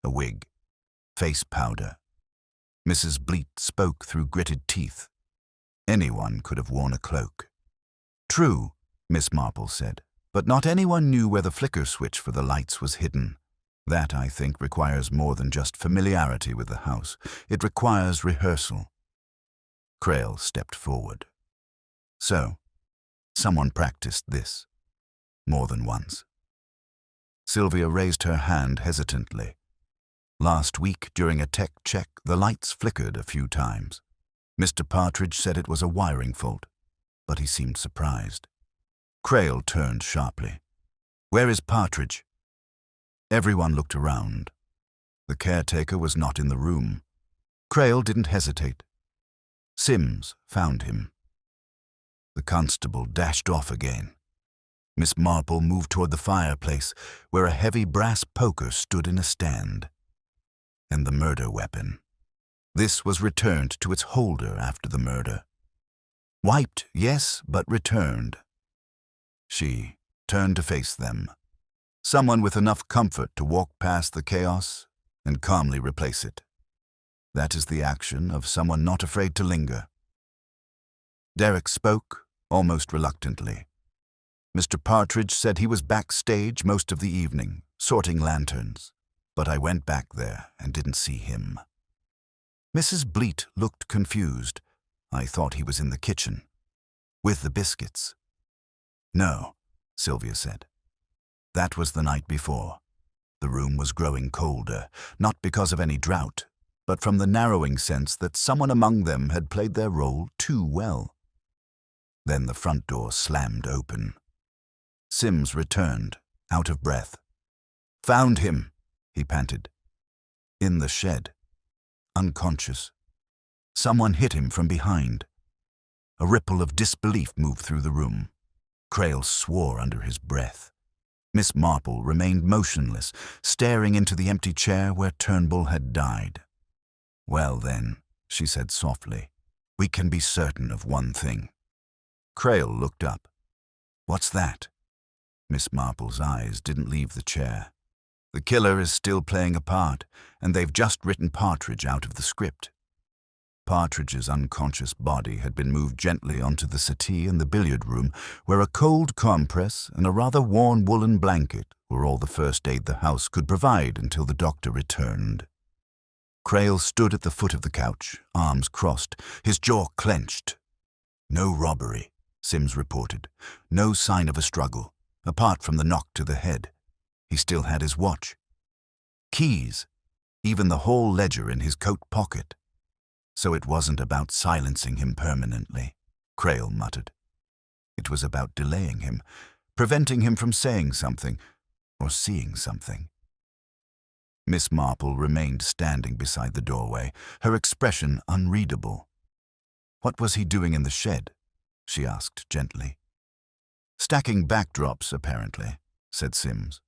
A: A wig. Face powder. Mrs. Bleat spoke through gritted teeth. Anyone could have worn a cloak. True, Miss Marple said, but not anyone knew where the flicker switch for the lights was hidden. That, I think, requires more than just familiarity with the house. It requires rehearsal. Crail stepped forward. So, someone practiced this. More than once. Sylvia raised her hand hesitantly. Last week, during a tech check, the lights flickered a few times. Mr. Partridge said it was a wiring fault, but he seemed surprised. Crail turned sharply. Where is Partridge? Everyone looked around. The caretaker was not in the room. Crail didn't hesitate. Sims found him. The constable dashed off again. Miss Marple moved toward the fireplace, where a heavy brass poker stood in a stand. And the murder weapon. This was returned to its holder after the murder. Wiped, yes, but returned. She turned to face them. Someone with enough comfort to walk past the chaos and calmly replace it. That is the action of someone not afraid to linger. Derek spoke, almost reluctantly. Mr. Partridge said he was backstage most of the evening, sorting lanterns, but I went back there and didn't see him. Mrs. Bleat looked confused. I thought he was in the kitchen, with the biscuits. No, Sylvia said. That was the night before. The room was growing colder, not because of any drought, but from the narrowing sense that someone among them had played their role too well. Then the front door slammed open. Sims returned, out of breath. Found him, he panted. In the shed. Unconscious. Someone hit him from behind. A ripple of disbelief moved through the room. Crail swore under his breath. Miss Marple remained motionless, staring into the empty chair where Turnbull had died. Well then, she said softly, we can be certain of one thing. Crail looked up. What's that? Miss Marple's eyes didn't leave the chair. The killer is still playing a part, and they've just written Partridge out of the script. Partridge's unconscious body had been moved gently onto the settee in the billiard room, where a cold compress and a rather worn woolen blanket were all the first aid the house could provide until the doctor returned. Crail stood at the foot of the couch, arms crossed, his jaw clenched. No robbery, Sims reported. No sign of a struggle, apart from the knock to the head. He still had his watch. Keys, even the whole ledger in his coat pocket. So it wasn't about silencing him permanently, Crail muttered. It was about delaying him, preventing him from saying something or seeing something. Miss Marple remained standing beside the doorway, her expression unreadable. "What was he doing in the shed?" she asked gently. "Stacking backdrops, apparently," said Sims.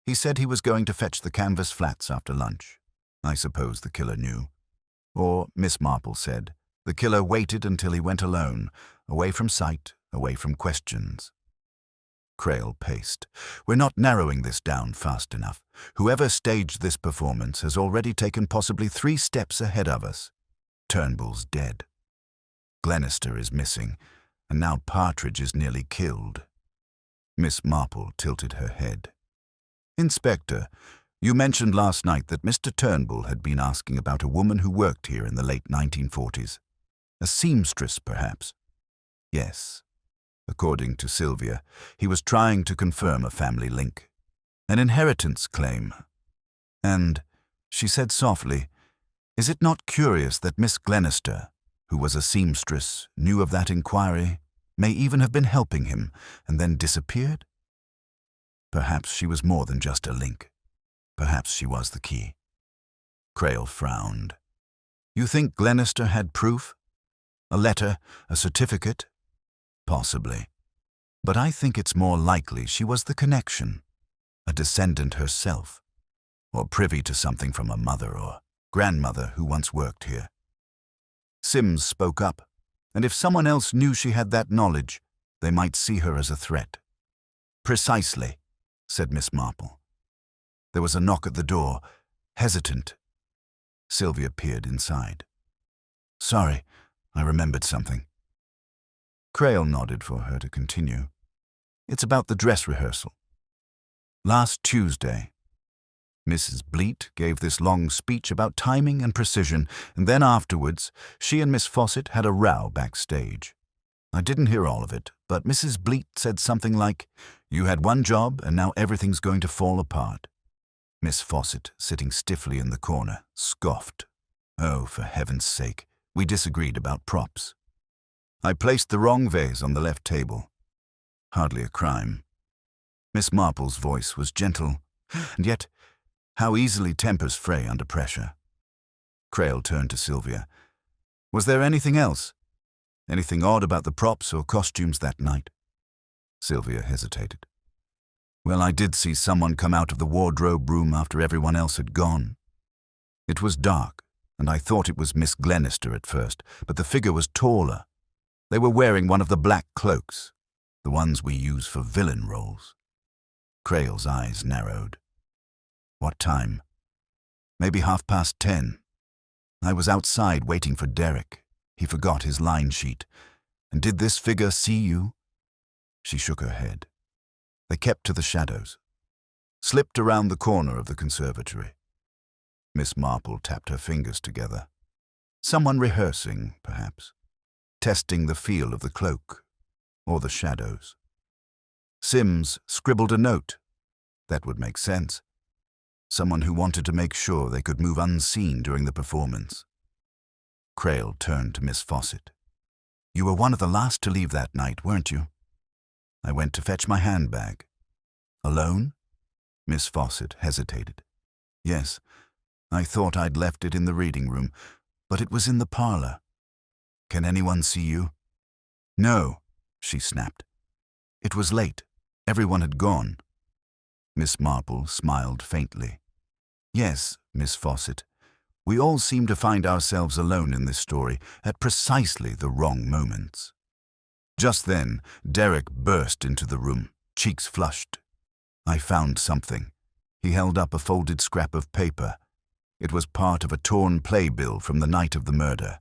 A: "He said he was going to fetch the canvas flats after lunch. I suppose the killer knew. Or, Miss Marple said, the killer waited until he went alone, away from sight, away from questions." Crail paced. "We're not narrowing this down fast enough. Whoever staged this performance has already taken possibly 3 steps ahead of us. Turnbull's dead. Glennister is missing, and now Partridge is nearly killed." Miss Marple tilted her head. "Inspector, you mentioned last night that Mr. Turnbull had been asking about a woman who worked here in the late 1940s. A seamstress, perhaps?" "Yes. According to Sylvia, he was trying to confirm a family link. An inheritance claim. And," she said softly, "is it not curious that Miss Glennister, who was a seamstress, knew of that inquiry, may even have been helping him, and then disappeared? Perhaps she was more than just a link. Perhaps she was the key." Crail frowned. "You think Glennister had proof? A letter, a certificate?" "Possibly. But I think it's more likely she was the connection, a descendant herself, or privy to something from a mother or grandmother who once worked here." Sims spoke up, and if someone else knew she had that knowledge, they might see her as a threat. "Precisely," said Miss Marple. There was a knock at the door, hesitant. Sylvia peered inside. "Sorry, I remembered something." Crail nodded for her to continue. "It's about the dress rehearsal. Last Tuesday, Mrs. Bleat gave this long speech about timing and precision, and then afterwards, she and Miss Fawcett had a row backstage. I didn't hear all of it, but Mrs. Bleat said something like, 'You had one job, and now everything's going to fall apart.' Miss Fawcett, sitting stiffly in the corner, scoffed. Oh, for heaven's sake, we disagreed about props. I placed the wrong vase on the left table. Hardly a crime." Miss Marple's voice was gentle, and yet how easily tempers fray under pressure. Crail turned to Sylvia. "Was there anything else? Anything odd about the props or costumes that night?" Sylvia hesitated. "Well, I did see someone come out of the wardrobe room after everyone else had gone. It was dark, and I thought it was Miss Glennister at first, but the figure was taller. They were wearing one of the black cloaks, the ones we use for villain roles." Crail's eyes narrowed. "What time?" "Maybe 10:30. I was outside waiting for Derek. He forgot his line sheet. And did this figure see you?" She shook her head. They kept to the shadows, slipped around the corner of the conservatory. Miss Marple tapped her fingers together. Someone rehearsing, perhaps, testing the feel of the cloak or the shadows. Sims scribbled a note. That would make sense. Someone who wanted to make sure they could move unseen during the performance. Crail turned to Miss Fawcett. "You were one of the last to leave that night, weren't you?" "I went to fetch my handbag." "Alone?" Miss Fawcett hesitated. "Yes, I thought I'd left it in the reading room, but it was in the parlor." "Can anyone see you?" "No," she snapped. "It was late. Everyone had gone." Miss Marple smiled faintly. "Yes, Miss Fawcett, we all seem to find ourselves alone in this story at precisely the wrong moments." Just then, Derek burst into the room, cheeks flushed. "I found something." He held up a folded scrap of paper. It was part of a torn playbill from the night of the murder.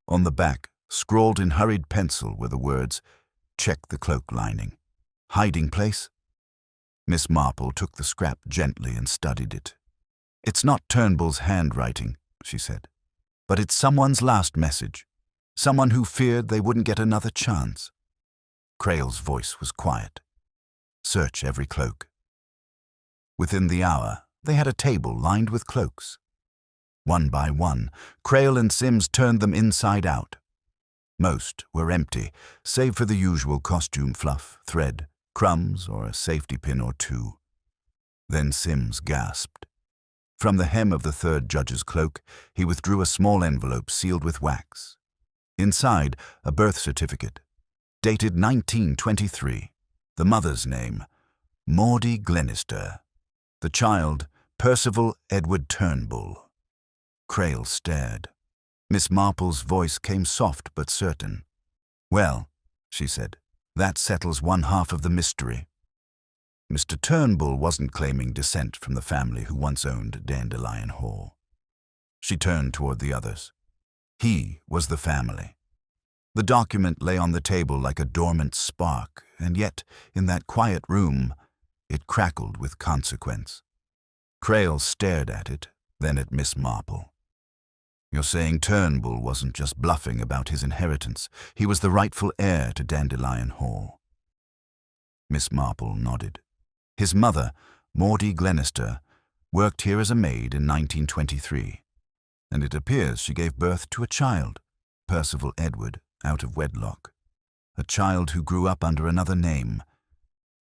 A: On the back, scrawled in hurried pencil, were the words, "Check the cloak lining. Hiding place?" Miss Marple took the scrap gently and studied it. "It's not Turnbull's handwriting," she said, "but it's someone's last message. Someone who feared they wouldn't get another chance." Crail's voice was quiet. "Search every cloak." Within the hour, they had a table lined with cloaks. One by one, Crail and Sims turned them inside out. Most were empty, save for the usual costume fluff, thread, crumbs or a safety pin or two. Then Sims gasped. From the hem of the third judge's cloak, he withdrew a small envelope sealed with wax. Inside, a birth certificate, dated 1923. The mother's name, Maudie Glennister. The child, Percival Edward Turnbull. Crail stared. Miss Marple's voice came soft but certain. "Well," she said, "that settles one half of the mystery. Mr. Turnbull wasn't claiming descent from the family who once owned Dandelion Hall." She turned toward the others. He was the family. The document lay on the table like a dormant spark, and yet, in that quiet room, it crackled with consequence. Crail stared at it, then at Miss Marple. "You're saying Turnbull wasn't just bluffing about his inheritance. He was the rightful heir to Dandelion Hall." Miss Marple nodded. His mother, Maudie Glennister, worked here as a maid in 1923, and it appears she gave birth to a child, Percival Edward, out of wedlock. A child who grew up under another name,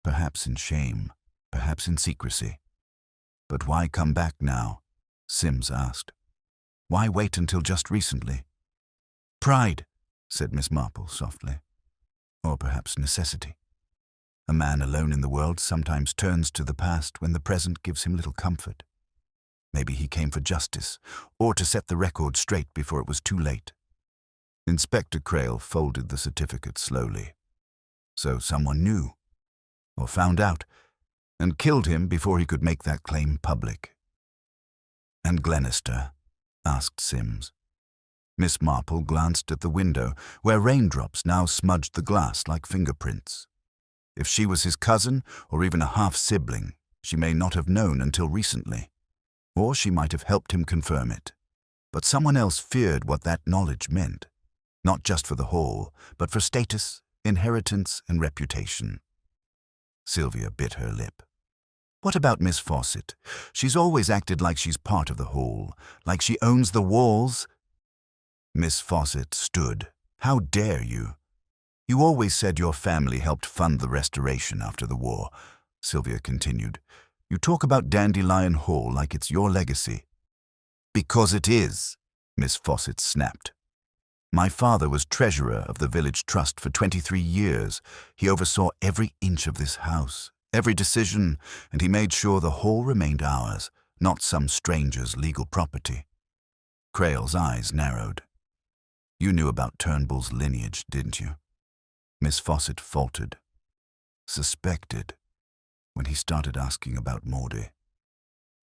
A: perhaps in shame, perhaps in secrecy. "But why come back now?" Sims asked. "Why wait until just recently?" "Pride," said Miss Marple softly. "Or perhaps necessity. A man alone in the world sometimes turns to the past when the present gives him little comfort. Maybe he came for justice, or to set the record straight before it was too late." Inspector Crail folded the certificate slowly. "So someone knew, or found out, and killed him before he could make that claim public." "And Glennister?" asked Sims. Miss Marple glanced at the window, where raindrops now smudged the glass like fingerprints. If she was his cousin, or even a half-sibling, she may not have known until recently. Or she might have helped him confirm it. But someone else feared what that knowledge meant, not just for the Hall, but for status, inheritance, and reputation. Sylvia bit her lip. "What about Miss Fawcett? She's always acted like she's part of the Hall, like she owns the walls." Miss Fawcett stood. "How dare you? You always said your family helped fund the restoration after the war," Sylvia continued. "You talk about Dandelion Hall like it's your legacy." "Because it is," Miss Fawcett snapped. "My father was treasurer of the village trust for 23 years. He oversaw every inch of this house, every decision, and he made sure the hall remained ours, not some stranger's legal property." Crail's eyes narrowed. "You knew about Turnbull's lineage, didn't you?" Miss Fawcett faltered. "Suspected, when he started asking about Maudie.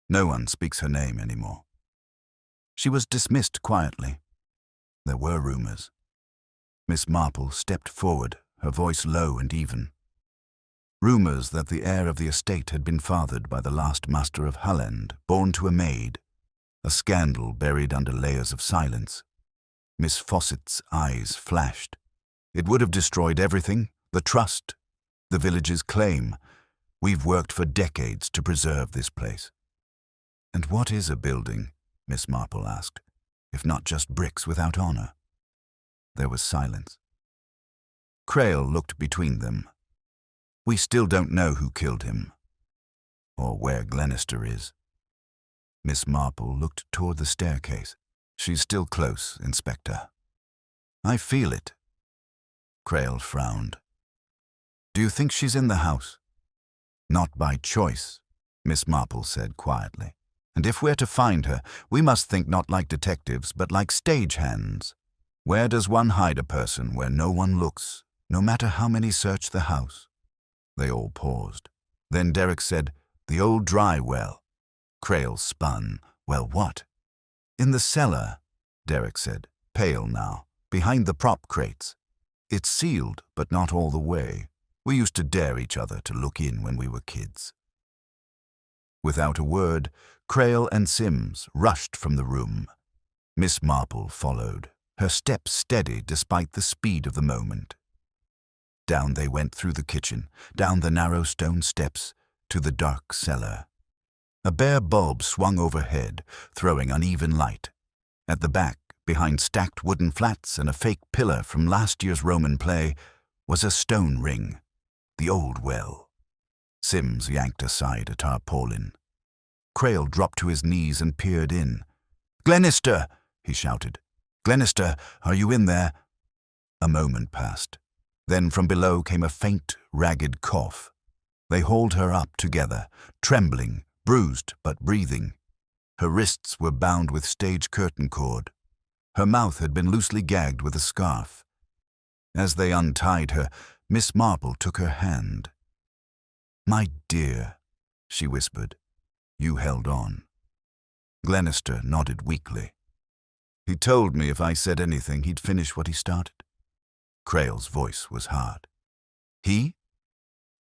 A: No one speaks her name anymore." She was dismissed quietly. There were rumors. Miss Marple stepped forward, her voice low and even. Rumors that the heir of the estate had been fathered by the last master of Halland, born to a maid. A scandal buried under layers of silence. Miss Fawcett's eyes flashed. It would have destroyed everything, the trust, the village's claim. We've worked for decades to preserve this place." "And what is a building?" Miss Marple asked, "if not just bricks without honor?" There was silence. Crail looked between them. "We still don't know who killed him, or where Glennister is." Miss Marple looked toward the staircase. "She's still close, Inspector. I feel it." Crail frowned. "Do you think she's in the house?" "Not by choice," Miss Marple said quietly. "And if we're to find her, we must think not like detectives, but like stagehands. Where does one hide a person where no one looks, no matter how many search the house?" They all paused. Then Derek said, "The old dry well." Crail spun. "Well, what?" "In the cellar," Derek said, pale now, "behind the prop crates. It's sealed, but not all the way. We used to dare each other to look in when we were kids." Without a word, Crail and Sims rushed from the room. Miss Marple followed, her steps steady despite the speed of the moment. Down they went through the kitchen, down the narrow stone steps, to the dark cellar. A bare bulb swung overhead, throwing uneven light. At the back, behind stacked wooden flats and a fake pillar from last year's Roman play, was a stone ring. The old well. Sims yanked aside a tarpaulin. Crail dropped to his knees and peered in. "Glennister!" he shouted. "Glennister, are you in there?" A moment passed. Then from below came a faint, ragged cough. They hauled her up together, trembling, bruised but breathing. Her wrists were bound with stage curtain cord. Her mouth had been loosely gagged with a scarf. As they untied her, Miss Marple took her hand. "My dear," she whispered, "you held on." Glennister nodded weakly. "He told me if I said anything, he'd finish what he started." Crail's voice was hard. "He?"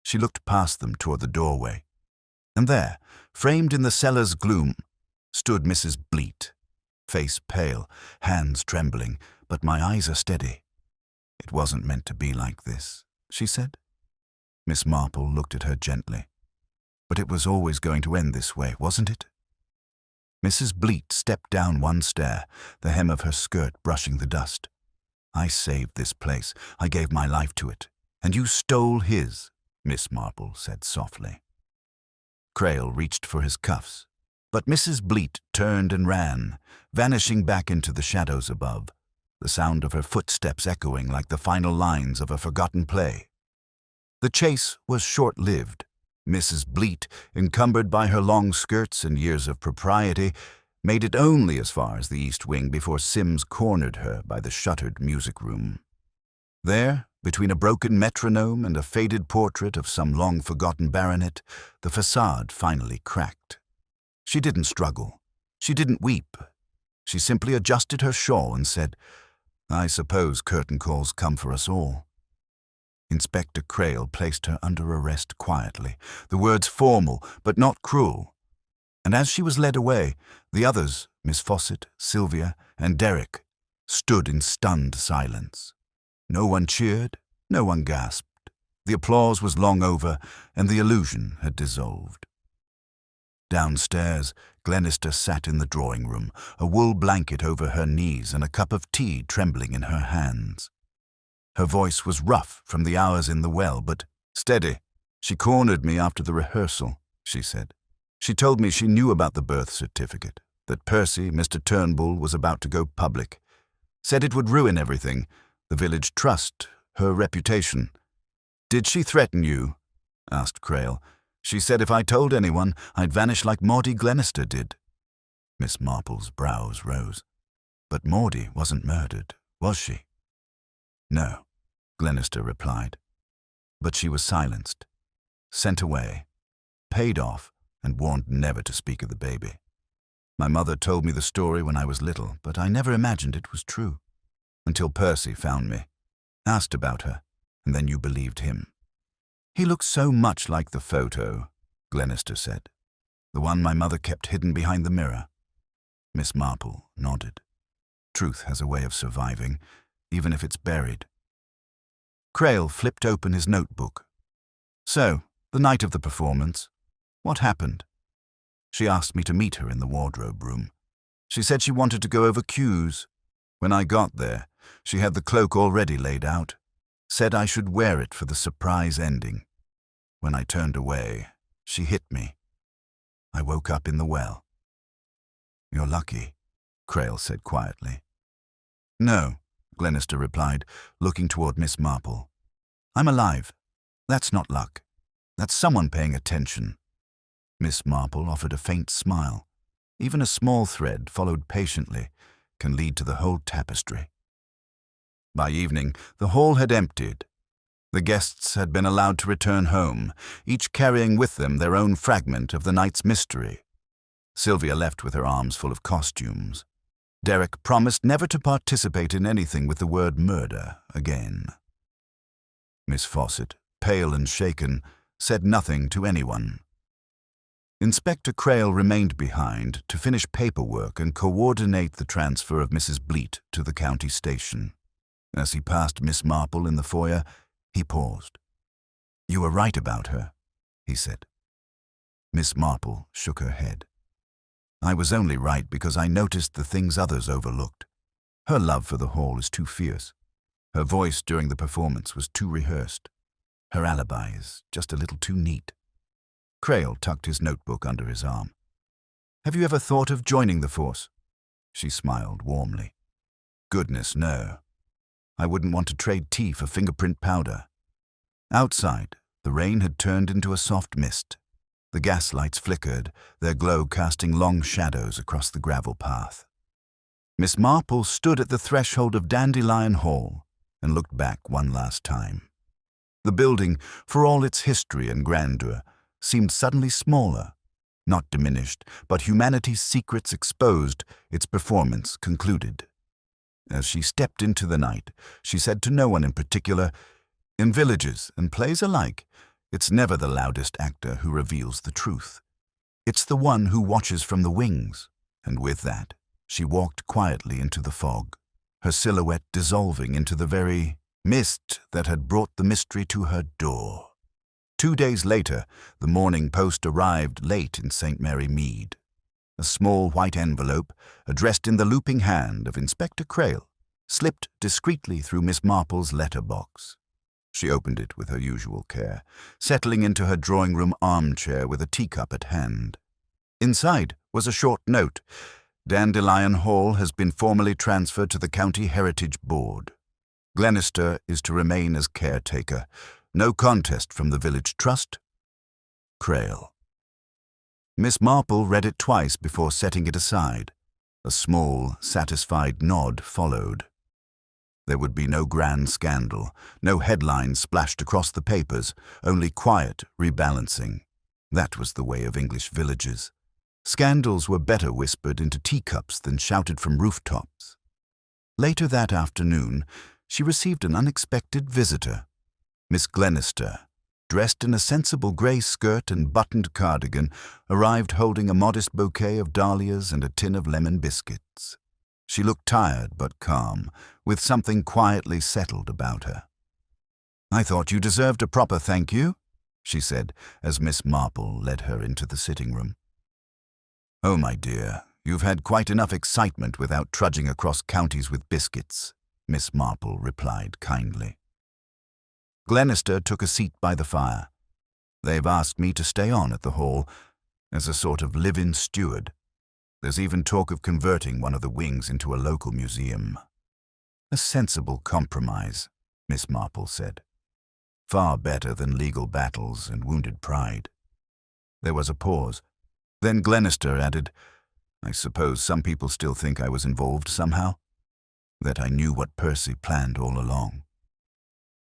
A: She looked past them toward the doorway. And there, framed in the cellar's gloom, stood Mrs. Bleat, face pale, hands trembling, but "My eyes are steady." "It wasn't meant to be like this," she said. Miss Marple looked at her gently. "But it was always going to end this way, wasn't it?" Mrs. Bleat stepped down one stair, the hem of her skirt brushing the dust. "I saved this place. I gave my life to it. And you stole his," Miss Marple said softly. Crail reached for his cuffs, but Mrs. Bleat turned and ran, vanishing back into the shadows above, the sound of her footsteps echoing like the final lines of a forgotten play. The chase was short-lived. Mrs. Bleat, encumbered by her long skirts and years of propriety, made it only as far as the east wing before Sims cornered her by the shuttered music room. There, between a broken metronome and a faded portrait of some long-forgotten baronet, the facade finally cracked. She didn't struggle. She didn't weep. She simply adjusted her shawl and said, "I suppose curtain calls come for us all." Inspector Crail placed her under arrest quietly, the words formal but not cruel. And as she was led away, the others, Miss Fawcett, Sylvia, and Derek, stood in stunned silence. No one cheered, no one gasped. The applause was long over, and the illusion had dissolved. Downstairs, Glennister sat in the drawing room, a wool blanket over her knees and a cup of tea trembling in her hands. Her voice was rough from the hours in the well, but steady. "She cornered me after the rehearsal," she said. "She told me she knew about the birth certificate, that Percy, Mr. Turnbull, was about to go public. Said it would ruin everything, the village trust, her reputation." "Did she threaten you?" asked Crail. "She said if I told anyone, I'd vanish like Maudie Glennister did." Miss Marple's brows rose. "But Maudie wasn't murdered, was she?" "No," Glennister replied. "But she was silenced, sent away, paid off, and warned never to speak of the baby. My mother told me the story when I was little, but I never imagined it was true. Until Percy found me, asked about her, and then you believed him." "He looks so much like the photo," Glennister said. "The one my mother kept hidden behind the mirror." Miss Marple nodded. Truth has a way of surviving, even if it's buried. Crail flipped open his notebook. "So, the night of the performance, what happened?" "She asked me to meet her in the wardrobe room. She said she wanted to go over cues. When I got there, she had the cloak already laid out. Said I should wear it for the surprise ending. When I turned away, she hit me. I woke up in the well." "You're lucky," Crail said quietly. "No," Glennister replied, looking toward Miss Marple. "I'm alive. That's not luck. That's someone paying attention." Miss Marple offered a faint smile. Even a small thread, followed patiently, can lead to the whole tapestry. By evening, the hall had emptied. The guests had been allowed to return home, each carrying with them their own fragment of the night's mystery. Sylvia left with her arms full of costumes. Derek promised never to participate in anything with the word murder again. Miss Fawcett, pale and shaken, said nothing to anyone. Inspector Crail remained behind to finish paperwork and coordinate the transfer of Mrs. Bleat to the county station. As he passed Miss Marple in the foyer, he paused. "You were right about her," he said. Miss Marple shook her head. "I was only right because I noticed the things others overlooked. Her love for the hall is too fierce. Her voice during the performance was too rehearsed. Her alibi is just a little too neat. Crail tucked his notebook under his arm. Have you ever thought of joining the force? She smiled warmly. Goodness, no. I wouldn't want to trade tea for fingerprint powder. Outside, the rain had turned into a soft mist. The gaslights flickered, their glow casting long shadows across the gravel path. Miss Marple stood at the threshold of Dandelion Hall and looked back one last time. The building, for all its history and grandeur, seemed suddenly smaller, not diminished, but humanity's secrets exposed, its performance concluded. As she stepped into the night, she said to no one in particular, in villages and plays alike, it's never the loudest actor who reveals the truth. It's the one who watches from the wings. And with that, she walked quietly into the fog, her silhouette dissolving into the very mist that had brought the mystery to her door. 2 days later, the Morning Post arrived late in St. Mary Mead. A small white envelope, addressed in the looping hand of Inspector Crail, slipped discreetly through Miss Marple's letter-box. She opened it with her usual care, settling into her drawing-room armchair with a teacup at hand. Inside was a short note. Dandelion Hall has been formally transferred to the County Heritage Board. Glennister is to remain as caretaker. No contest from the village trust. Crail. Miss Marple read it twice before setting it aside. A small, satisfied nod followed. There would be no grand scandal, no headlines splashed across the papers, only quiet rebalancing. That was the way of English villages. Scandals were better whispered into teacups than shouted from rooftops. Later that afternoon, she received an unexpected visitor. Miss Glennister, dressed in a sensible grey skirt and buttoned cardigan, arrived holding a modest bouquet of dahlias and a tin of lemon biscuits. She looked tired but calm, with something quietly settled about her. "I thought you deserved a proper thank you," she said, as Miss Marple led her into the sitting room. "Oh, my dear, you've had quite enough excitement without trudging across counties with biscuits," Miss Marple replied kindly. Glennister took a seat by the fire. "They've asked me to stay on at the Hall as a sort of live-in steward. There's even talk of converting one of the wings into a local museum." "A sensible compromise," Miss Marple said. "Far better than legal battles and wounded pride." There was a pause. Then Glennister added, "I suppose some people still think I was involved somehow, that I knew what Percy planned all along."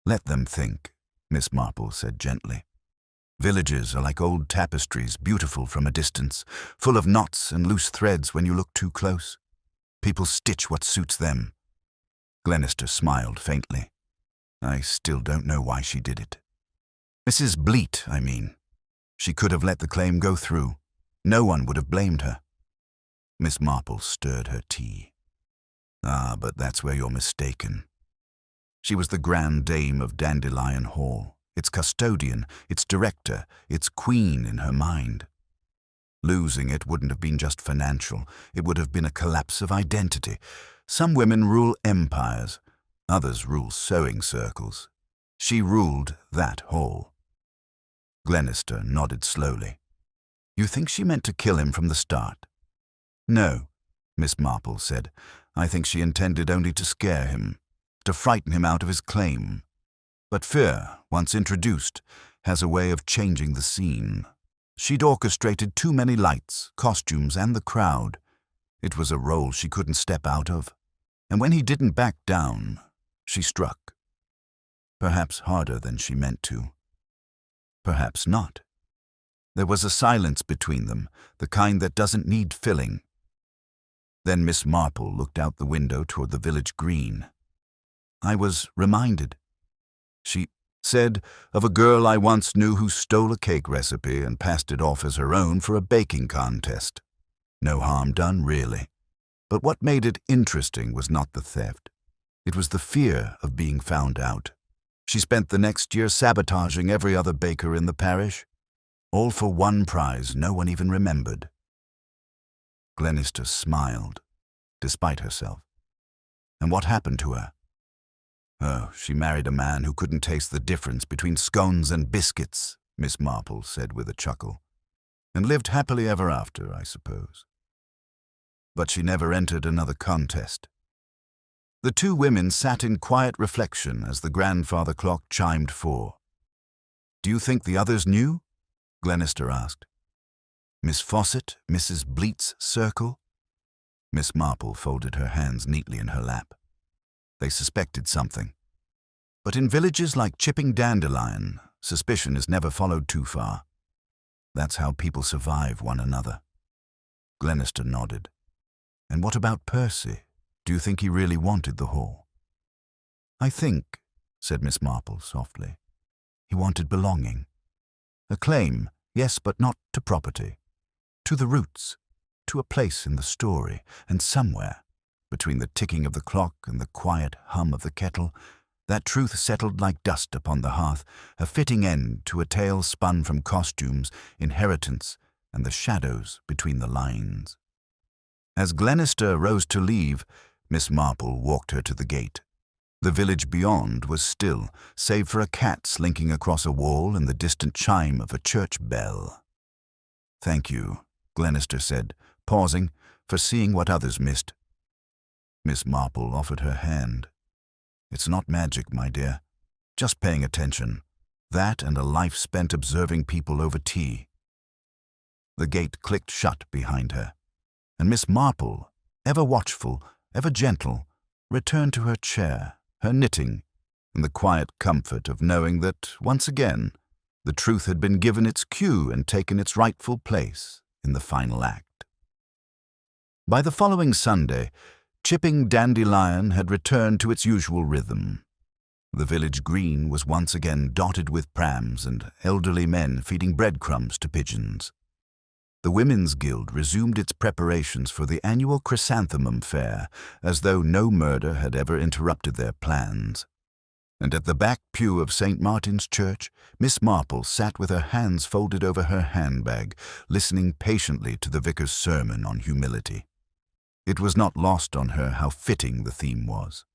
A: "Let them think," Miss Marple said gently. "Villages are like old tapestries, beautiful from a distance, full of knots and loose threads when you look too close. People stitch what suits them." Glennister smiled faintly. "I still don't know why she did it. Mrs. Bleat, I mean. She could have let the claim go through. No one would have blamed her." Miss Marple stirred her tea. "Ah, but that's where you're mistaken. She was the grand dame of Dandelion Hall, its custodian, its director, its queen in her mind. Losing it wouldn't have been just financial. It would have been a collapse of identity. Some women rule empires, others rule sewing circles. She ruled that hall." Glennister nodded slowly. "You think she meant to kill him from the start?" "No," Miss Marple said. "I think she intended only to scare him, to frighten him out of his claim. But fear, once introduced, has a way of changing the scene. She'd orchestrated too many lights, costumes, and the crowd. It was a role she couldn't step out of. And when he didn't back down, she struck. Perhaps harder than she meant to. Perhaps not. There was a silence between them, the kind that doesn't need filling. Then Miss Marple looked out the window toward the village green. "I was reminded," she said, "of a girl I once knew who stole a cake recipe and passed it off as her own for a baking contest. No harm done, really. But what made it interesting was not the theft. It was the fear of being found out. She spent the next year sabotaging every other baker in the parish, all for one prize no one even remembered." Glennister smiled, despite herself. "And what happened to her?" Oh, she married a man who couldn't taste the difference between scones and biscuits, Miss Marple said with a chuckle, and lived happily ever after, I suppose. But she never entered another contest. The two women sat in quiet reflection as the grandfather clock chimed 4. "Do you think the others knew?" Glennister asked. "Miss Fawcett, Mrs. Bleat's circle?" Miss Marple folded her hands neatly in her lap. They suspected something. But in villages like Chipping Dandelion, suspicion is never followed too far. That's how people survive one another. Glennister nodded. "And what about Percy? Do you think he really wanted the hall?" "I think," said Miss Marple softly, "he wanted belonging. A claim, yes, but not to property. To the roots, to a place in the story, and somewhere, between the ticking of the clock and the quiet hum of the kettle, that truth settled like dust upon the hearth, a fitting end to a tale spun from costumes, inheritance, and the shadows between the lines." As Glennister rose to leave, Miss Marple walked her to the gate. The village beyond was still, save for a cat slinking across a wall and the distant chime of a church bell. "Thank you," Glennister said, pausing, for seeing what others missed. Miss Marple offered her hand. "It's not magic, my dear. Just paying attention. That and a life spent observing people over tea." The gate clicked shut behind her, and Miss Marple, ever watchful, ever gentle, returned to her chair, her knitting, and the quiet comfort of knowing that, once again, the truth had been given its cue and taken its rightful place in the final act. By the following Sunday, Chipping Dandelion had returned to its usual rhythm. The village green was once again dotted with prams and elderly men feeding breadcrumbs to pigeons. The Women's Guild resumed its preparations for the annual chrysanthemum fair, as though no murder had ever interrupted their plans. And at the back pew of St. Martin's Church, Miss Marple sat with her hands folded over her handbag, listening patiently to the vicar's sermon on humility. It was not lost on her how fitting the theme was.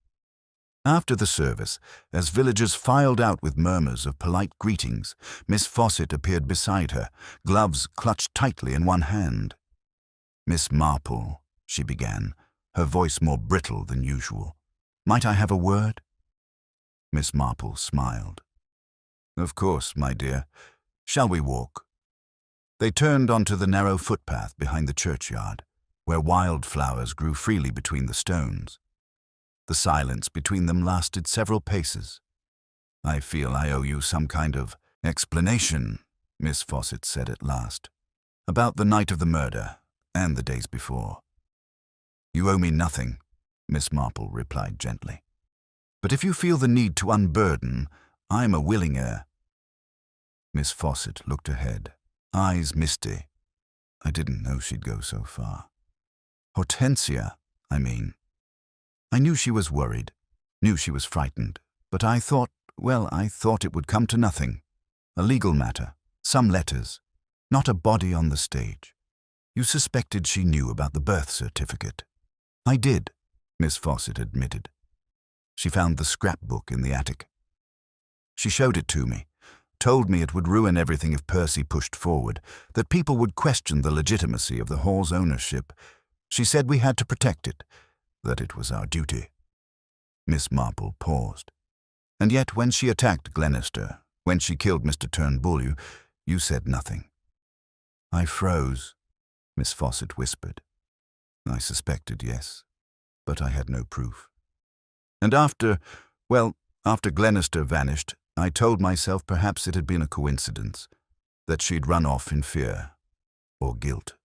A: After the service, as villagers filed out with murmurs of polite greetings, Miss Fawcett appeared beside her, gloves clutched tightly in one hand. "Miss Marple," she began, her voice more brittle than usual, "might I have a word?" Miss Marple smiled. "Of course, my dear. Shall we walk?" They turned onto the narrow footpath behind the churchyard, where wildflowers grew freely between the stones. The silence between them lasted several paces. "I feel I owe you some kind of explanation," Miss Fawcett said at last, "about the night of the murder and the days before." "You owe me nothing," Miss Marple replied gently. "But if you feel the need to unburden, I'm a willing heir." Miss Fawcett looked ahead, eyes misty. I didn't know she'd go so far. "Hortensia, I mean. I knew she was worried, knew she was frightened, but I thought it would come to nothing. A legal matter, some letters, not a body on the stage. You suspected she knew about the birth certificate." "I did," Miss Fawcett admitted. She found the scrapbook in the attic. "She showed it to me, told me it would ruin everything if Percy pushed forward, that people would question the legitimacy of the hall's ownership. She said we had to protect it, that it was our duty." Miss Marple paused. "And yet when she attacked Glennister, when she killed Mr. Turnbull, you said nothing." "I froze," Miss Fawcett whispered. "I suspected, yes, but I had no proof. And after Glennister vanished, I told myself perhaps it had been a coincidence, that she'd run off in fear or guilt.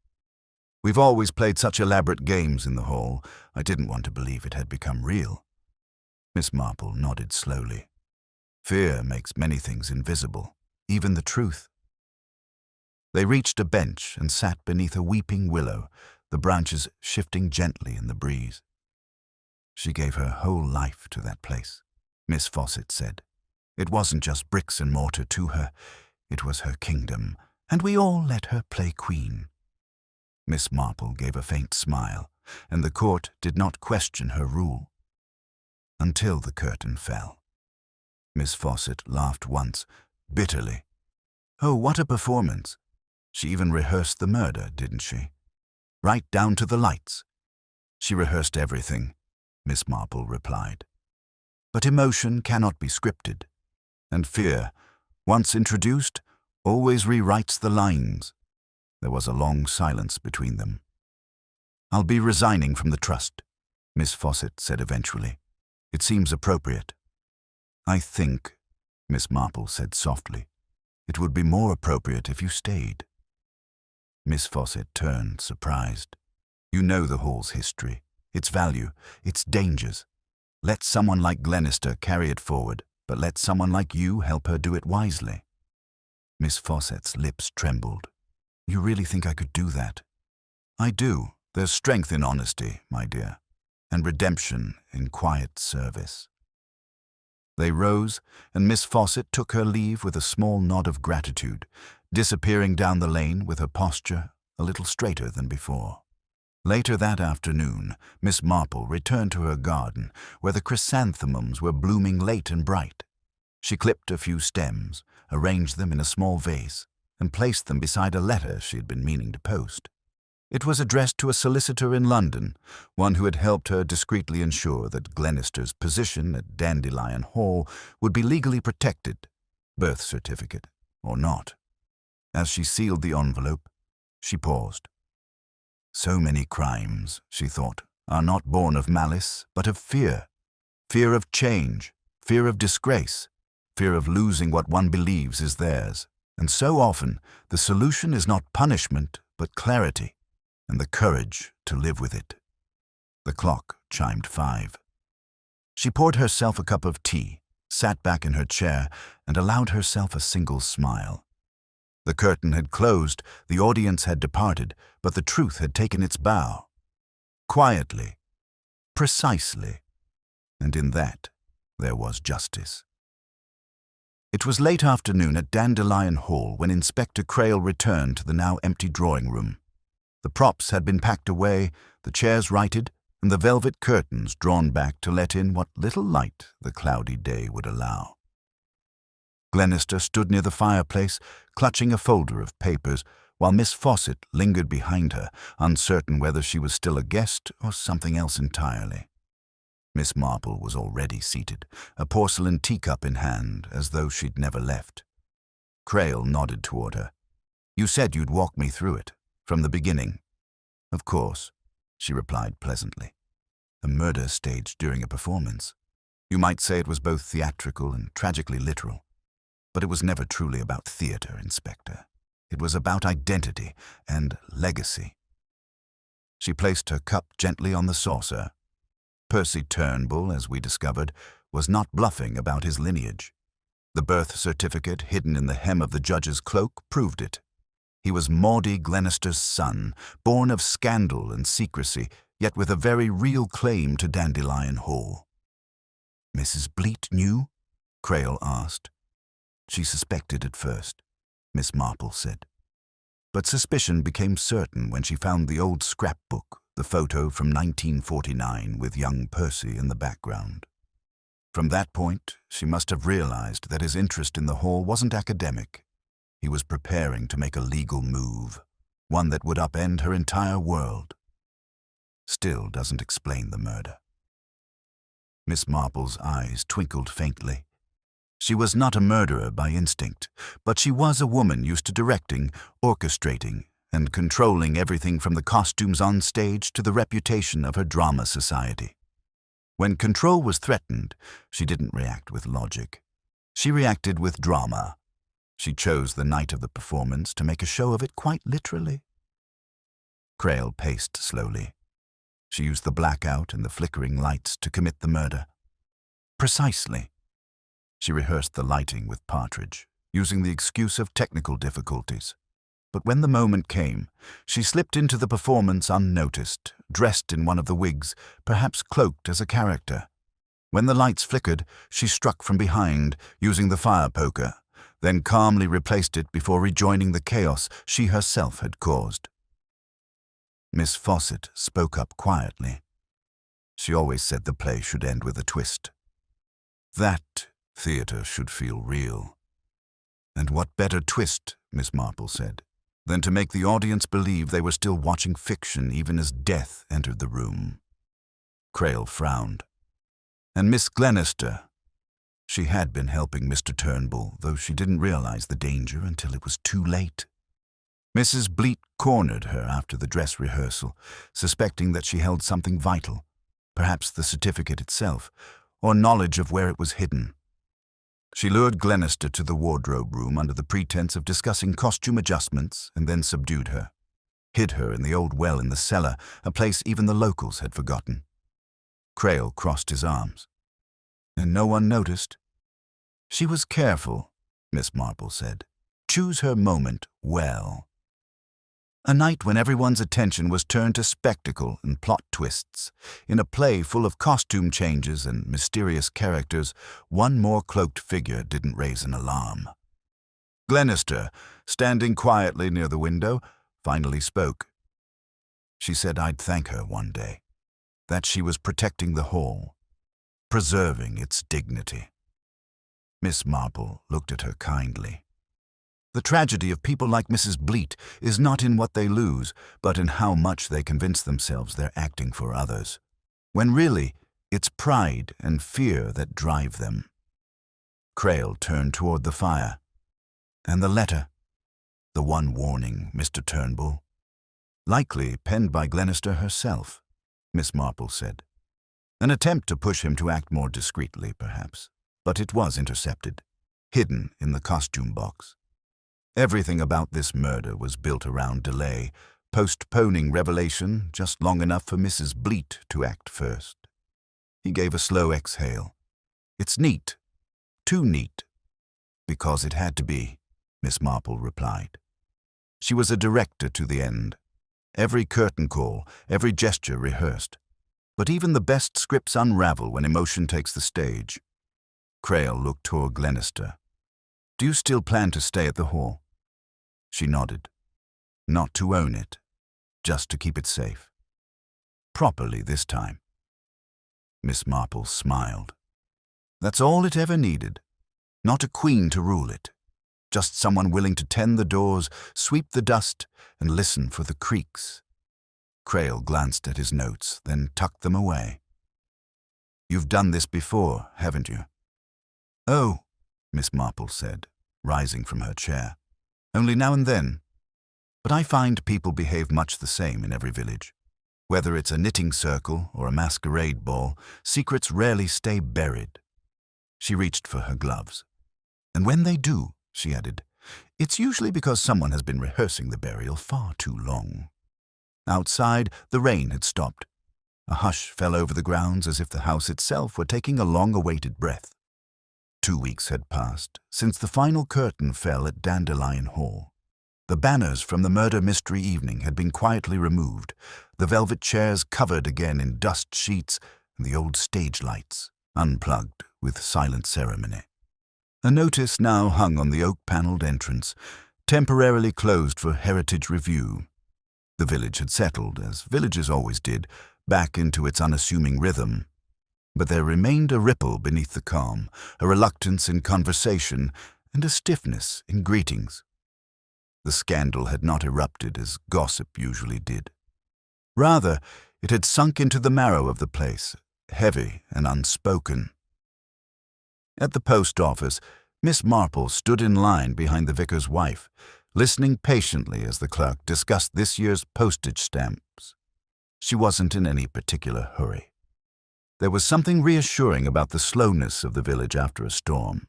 A: We've always played such elaborate games in the hall, I didn't want to believe it had become real." Miss Marple nodded slowly. "Fear makes many things invisible, even the truth." They reached a bench and sat beneath a weeping willow, the branches shifting gently in the breeze. "She gave her whole life to that place," Miss Fawcett said. "It wasn't just bricks and mortar to her, it was her kingdom, and we all let her play queen." Miss Marple gave a faint smile, and the court did not question her rule. until the curtain fell. Miss Fawcett laughed once, bitterly. Oh, what a performance! She even rehearsed the murder, didn't she? Right down to the lights. She rehearsed everything, Miss Marple replied. But emotion cannot be scripted, and fear, once introduced, always rewrites the lines. There was a long silence between them. I'll be resigning from the trust, Miss Fawcett said eventually. It seems appropriate. I think, Miss Marple said softly, it would be more appropriate if you stayed. Miss Fawcett turned, surprised. You know the Hall's history, its value, its dangers. Let someone like Glennister carry it forward, but let someone like you help her do it wisely. Miss Fawcett's lips trembled. You really think I could do that? I do. There's strength in honesty, my dear, and redemption in quiet service. They rose, and Miss Fawcett took her leave with a small nod of gratitude, disappearing down the lane with her posture a little straighter than before. Later that afternoon, Miss Marple returned to her garden, where the chrysanthemums were blooming late and bright. She clipped a few stems, arranged them in a small vase, and placed them beside a letter she had been meaning to post. It was addressed to a solicitor in London, one who had helped her discreetly ensure that Glennister's position at Dandelion Hall would be legally protected, birth certificate or not. As she sealed the envelope, she paused. So many crimes, she thought, are not born of malice, but of fear. Fear of change, fear of disgrace, fear of losing what one believes is theirs. And so often, the solution is not punishment, but clarity, and the courage to live with it. The clock chimed 5. She poured herself a cup of tea, sat back in her chair, and allowed herself a single smile. The curtain had closed, the audience had departed, but the truth had taken its bow. Quietly, precisely, and in that there was justice. It was late afternoon at Dandelion Hall when Inspector Crail returned to the now empty drawing room. The props had been packed away, the chairs righted, and the velvet curtains drawn back to let in what little light the cloudy day would allow. Glennister stood near the fireplace, clutching a folder of papers, while Miss Fawcett lingered behind her, uncertain whether she was still a guest or something else entirely. Miss Marple was already seated, a porcelain teacup in hand, as though she'd never left. Crail nodded toward her. You said you'd walk me through it, from the beginning. Of course, she replied pleasantly. A murder staged during a performance. You might say it was both theatrical and tragically literal. But it was never truly about theater, Inspector. It was about identity and legacy. She placed her cup gently on the saucer. Percy Turnbull, as we discovered, was not bluffing about his lineage. The birth certificate hidden in the hem of the judge's cloak proved it. He was Maudie Glennister's son, born of scandal and secrecy, yet with a very real claim to Dandelion Hall. Mrs. Bleat knew? Crail asked. She suspected at first, Miss Marple said. But suspicion became certain when she found the old scrapbook, the photo from 1949 with young Percy in the background. From that point, she must have realized that his interest in the Hall wasn't academic. He was preparing to make a legal move, one that would upend her entire world. Still doesn't explain the murder. Miss Marple's eyes twinkled faintly. She was not a murderer by instinct, but she was a woman used to directing, orchestrating, and controlling everything from the costumes on stage to the reputation of her drama society. When control was threatened, she didn't react with logic. She reacted with drama. She chose the night of the performance to make a show of it quite literally. Crail paced slowly. She used the blackout and the flickering lights to commit the murder. Precisely. She rehearsed the lighting with Partridge, using the excuse of technical difficulties. But when the moment came, she slipped into the performance unnoticed, dressed in one of the wigs, perhaps cloaked as a character. When the lights flickered, she struck from behind, using the fire poker, then calmly replaced it before rejoining the chaos she herself had caused. Miss Fawcett spoke up quietly. She always said the play should end with a twist. That theatre should feel real. And what better twist, Miss Marple said, than to make the audience believe they were still watching fiction even as death entered the room. Crail frowned. And Miss Glennister. She had been helping Mr. Turnbull, though she didn't realize the danger until it was too late. Mrs. Bleat cornered her after the dress rehearsal, suspecting that she held something vital, perhaps the certificate itself, or knowledge of where it was hidden. She lured Glennister to the wardrobe room under the pretense of discussing costume adjustments and then subdued her, hid her in the old well in the cellar, a place even the locals had forgotten. Crail crossed his arms. And no one noticed. She was careful, Miss Marple said. Choose her moment well. A night when everyone's attention was turned to spectacle and plot twists. In a play full of costume changes and mysterious characters, one more cloaked figure didn't raise an alarm. Glennister, standing quietly near the window, finally spoke. She said I'd thank her one day, that she was protecting the hall, preserving its dignity. Miss Marple looked at her kindly. The tragedy of people like Mrs. Bleat is not in what they lose, but in how much they convince themselves they're acting for others, when really it's pride and fear that drive them. Crail turned toward the fire. And the letter, the one warning Mr. Turnbull, likely penned by Glennister herself, Miss Marple said. An attempt to push him to act more discreetly, perhaps, but it was intercepted, hidden in the costume box. Everything about this murder was built around delay, postponing revelation just long enough for Mrs. Bleat to act first. He gave a slow exhale. It's neat. Too neat. Because it had to be, Miss Marple replied. She was a director to the end. Every curtain call, every gesture rehearsed. But even the best scripts unravel when emotion takes the stage. Crail looked toward Glennister. Do you still plan to stay at the hall? She nodded. Not to own it, just to keep it safe. Properly this time. Miss Marple smiled. That's all it ever needed. Not a queen to rule it. Just someone willing to tend the doors, sweep the dust, and listen for the creaks. Crail glanced at his notes, then tucked them away. You've done this before, haven't you? Oh, Miss Marple said, rising from her chair. Only now and then. But I find people behave much the same in every village. Whether it's a knitting circle or a masquerade ball, secrets rarely stay buried. She reached for her gloves. And when they do, she added, it's usually because someone has been rehearsing the burial far too long. Outside, the rain had stopped. A hush fell over the grounds as if the house itself were taking a long-awaited breath. 2 weeks had passed since the final curtain fell at Dandelion Hall. The banners from the murder mystery evening had been quietly removed, the velvet chairs covered again in dust sheets, and the old stage lights unplugged with silent ceremony. A notice now hung on the oak-paneled entrance, temporarily closed for heritage review. The village had settled, as villages always did, back into its unassuming rhythm. But there remained a ripple beneath the calm, a reluctance in conversation, and a stiffness in greetings. The scandal had not erupted as gossip usually did. Rather, it had sunk into the marrow of the place, heavy and unspoken. At the post office, Miss Marple stood in line behind the vicar's wife, listening patiently as the clerk discussed this year's postage stamps. She wasn't in any particular hurry. There was something reassuring about the slowness of the village after a storm,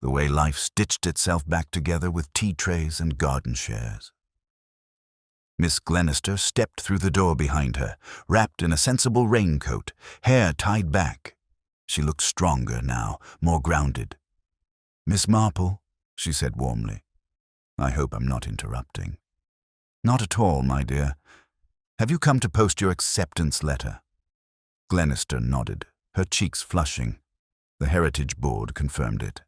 A: the way life stitched itself back together with tea trays and garden shares. Miss Glennister stepped through the door behind her, wrapped in a sensible raincoat, hair tied back. She looked stronger now, more grounded. Miss Marple, she said warmly. I hope I'm not interrupting. Not at all, my dear. Have you come to post your acceptance letter? Glennister nodded, her cheeks flushing. The Heritage Board confirmed it.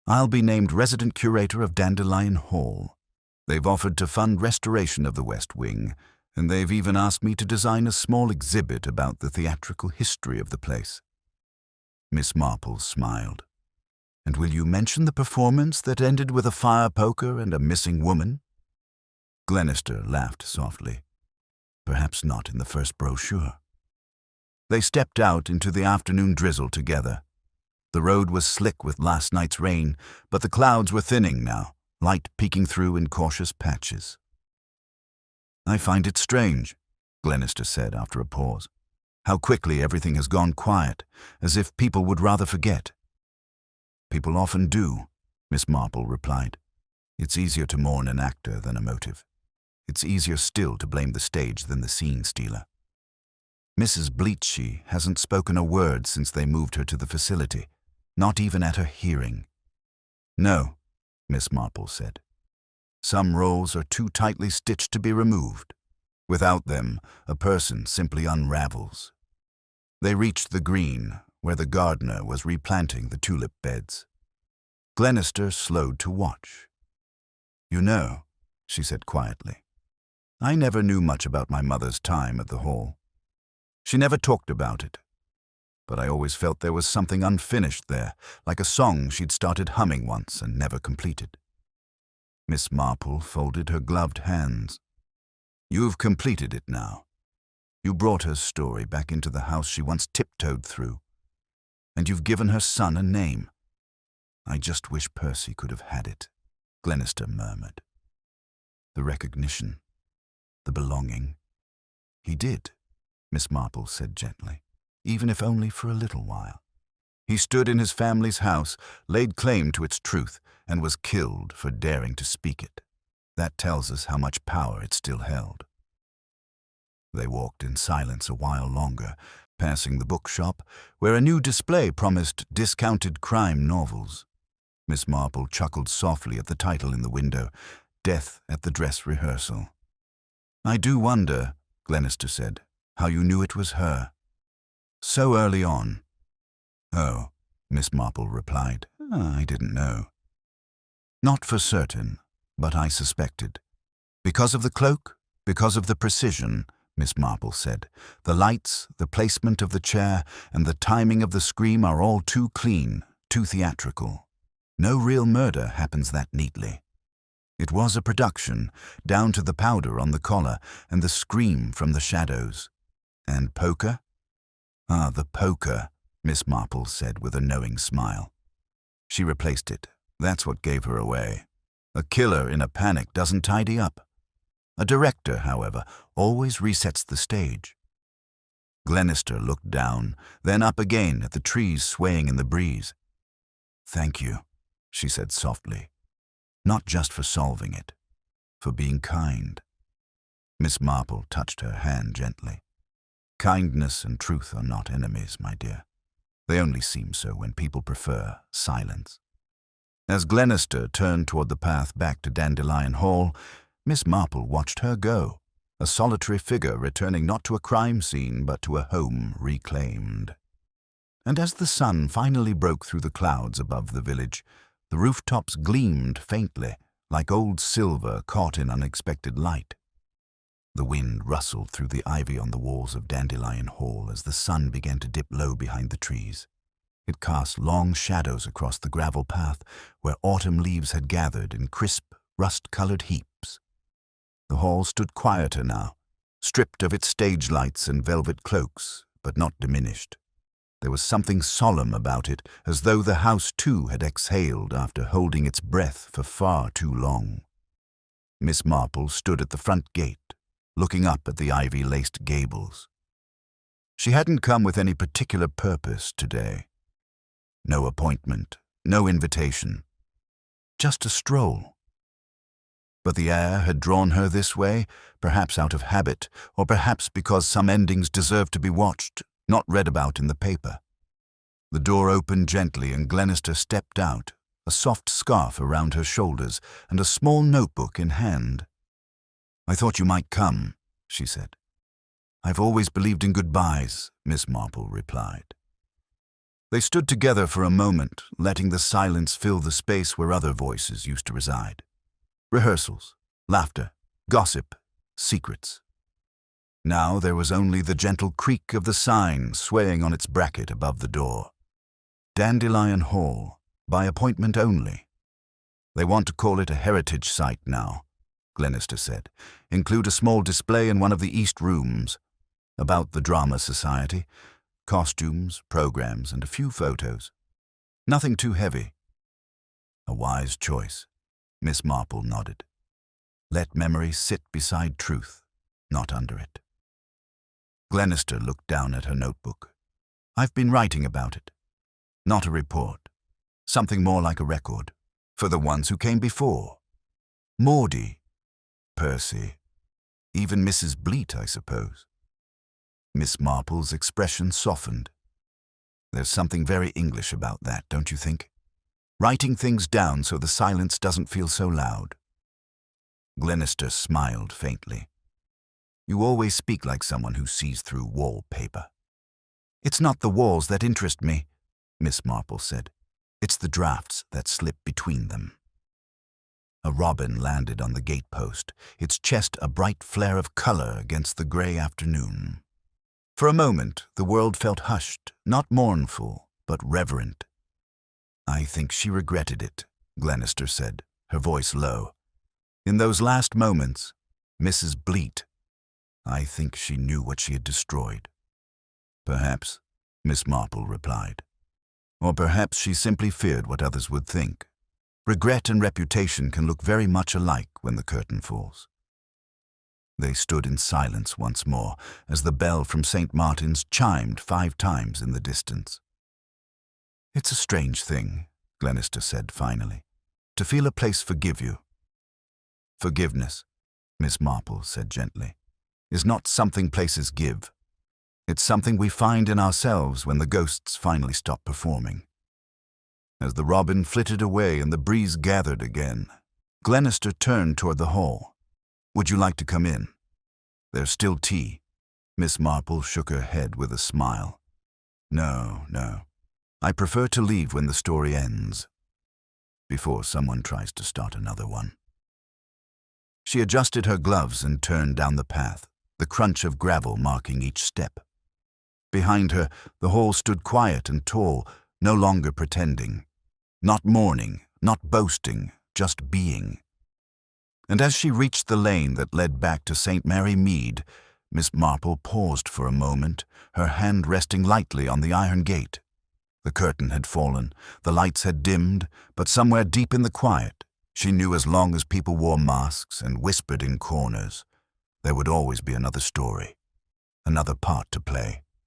A: I'll be named resident curator of Dandelion Hall. They've offered to fund restoration of the West Wing, And they've even asked me to design a small exhibit about the theatrical history of the place." Miss Marple smiled. "And will you mention the performance that ended with a fire poker and a missing woman?" Glennister laughed softly. "Perhaps not in the first brochure." They stepped out into the afternoon drizzle together. The road was slick with last night's rain, but the clouds were thinning now, light peeking through in cautious patches. "I find it strange," Glennister said after a pause, "how quickly everything has gone quiet, as if people would rather forget." "People often do," Miss Marple replied. "It's easier to mourn an actor than a motive. It's easier still to blame the stage than the scene stealer. Mrs. Bleachy hasn't spoken a word since they moved her to the facility, not even at her hearing." "No," Miss Marple said. "Some roles are too tightly stitched to be removed. Without them, a person simply unravels." They reached the green, where the gardener was replanting the tulip beds. Glennister slowed to watch. "You know," she said quietly, "I never knew much about my mother's time at the Hall. She never talked about it. But I always felt there was something unfinished there, like a song she'd started humming once and never completed." Miss Marple folded her gloved hands. "You've completed it now. You brought her story back into the house she once tiptoed through. And you've given her son a name. I just wish Percy could have had it," Glennister murmured. "The recognition, the belonging." "He did," Miss Marple said gently, "even if only for a little while. He stood in his family's house, laid claim to its truth, and was killed for daring to speak it. That tells us how much power it still held." They walked in silence a while longer, passing the bookshop, where a new display promised discounted crime novels. Miss Marple chuckled softly at the title in the window, "Death at the Dress Rehearsal." "I do wonder," Glennister said, "how you knew it was her. So early on." "Oh," Miss Marple replied, "I didn't know." "Not for certain, but I suspected. Because of the cloak, because of the precision," Miss Marple said. "The lights, the placement of the chair, and the timing of the scream are all too clean, too theatrical. No real murder happens that neatly. It was a production, down to the powder on the collar and the scream from the shadows. And poker?" "Ah, the poker," Miss Marple said with a knowing smile. "She replaced it. That's what gave her away. A killer in a panic doesn't tidy up. A director, however, always resets the stage." Glennister looked down, then up again at the trees swaying in the breeze. "Thank you," she said softly. "Not just for solving it, for being kind." Miss Marple touched her hand gently. "Kindness and truth are not enemies, my dear. They only seem so when people prefer silence." As Glennister turned toward the path back to Dandelion Hall, Miss Marple watched her go, a solitary figure returning not to a crime scene but to a home reclaimed. And as the sun finally broke through the clouds above the village, the rooftops gleamed faintly, like old silver caught in unexpected light. The wind rustled through the ivy on the walls of Dandelion Hall as the sun began to dip low behind the trees. It cast long shadows across the gravel path where autumn leaves had gathered in crisp, rust-colored heaps. The hall stood quieter now, stripped of its stage lights and velvet cloaks, but not diminished. There was something solemn about it, as though the house too had exhaled after holding its breath for far too long. Miss Marple stood at the front gate, looking up at the ivy-laced gables. She hadn't come with any particular purpose today. No appointment, no invitation. Just a stroll. But the heir had drawn her this way, perhaps out of habit, or perhaps because some endings deserved to be watched, not read about in the paper. The door opened gently and Glennister stepped out, a soft scarf around her shoulders and a small notebook in hand. "I thought you might come," she said. "I've always believed in goodbyes," Miss Marple replied. They stood together for a moment, letting the silence fill the space where other voices used to reside. Rehearsals, laughter, gossip, secrets. Now there was only the gentle creak of the sign swaying on its bracket above the door. Dandelion Hall, by appointment only. They want to call it a heritage site now, Glennister said. Include a small display in one of the east rooms about the drama society, costumes, programs, and a few photos. Nothing too heavy. A wise choice. Miss Marple nodded. Let memory sit beside truth, not under it. Glennister looked down at her notebook. I've been writing about it. Not a report. Something more like a record. For the ones who came before. Maudie. Percy. Even Mrs. Bleat, I suppose. Miss Marple's expression softened. There's something very English about that, don't you think? Writing things down so the silence doesn't feel so loud. Glennister smiled faintly. You always speak like someone who sees through wallpaper. It's not the walls that interest me, Miss Marple said. It's the drafts that slip between them. A robin landed on the gatepost, its chest a bright flare of color against the gray afternoon. For a moment, the world felt hushed, not mournful, but reverent. I think she regretted it, Glennister said, her voice low. In those last moments, Mrs. Bleat, I think she knew what she had destroyed. Perhaps, Miss Marple replied. Or perhaps she simply feared what others would think. Regret and reputation can look very much alike when the curtain falls. They stood in silence once more as the bell from St. Martin's chimed 5 times in the distance. It's a strange thing, Glennister said finally, to feel a place forgive you. Forgiveness, Miss Marple said gently, is not something places give. It's something we find in ourselves when the ghosts finally stop performing. As the robin flitted away and the breeze gathered again, Glennister turned toward the hall. Would you like to come in? There's still tea. Miss Marple shook her head with a smile. No. I prefer to leave when the story ends, before someone tries to start another one. She adjusted her gloves and turned down the path, the crunch of gravel marking each step. Behind her, the hall stood quiet and tall, no longer pretending. Not mourning, not boasting, just being. And as she reached the lane that led back to St. Mary Mead, Miss Marple paused for a moment, her hand resting lightly on the iron gate. The curtain had fallen, the lights had dimmed, but somewhere deep in the quiet, she knew as long as people wore masks and whispered in corners, there would always be another story, another part to play.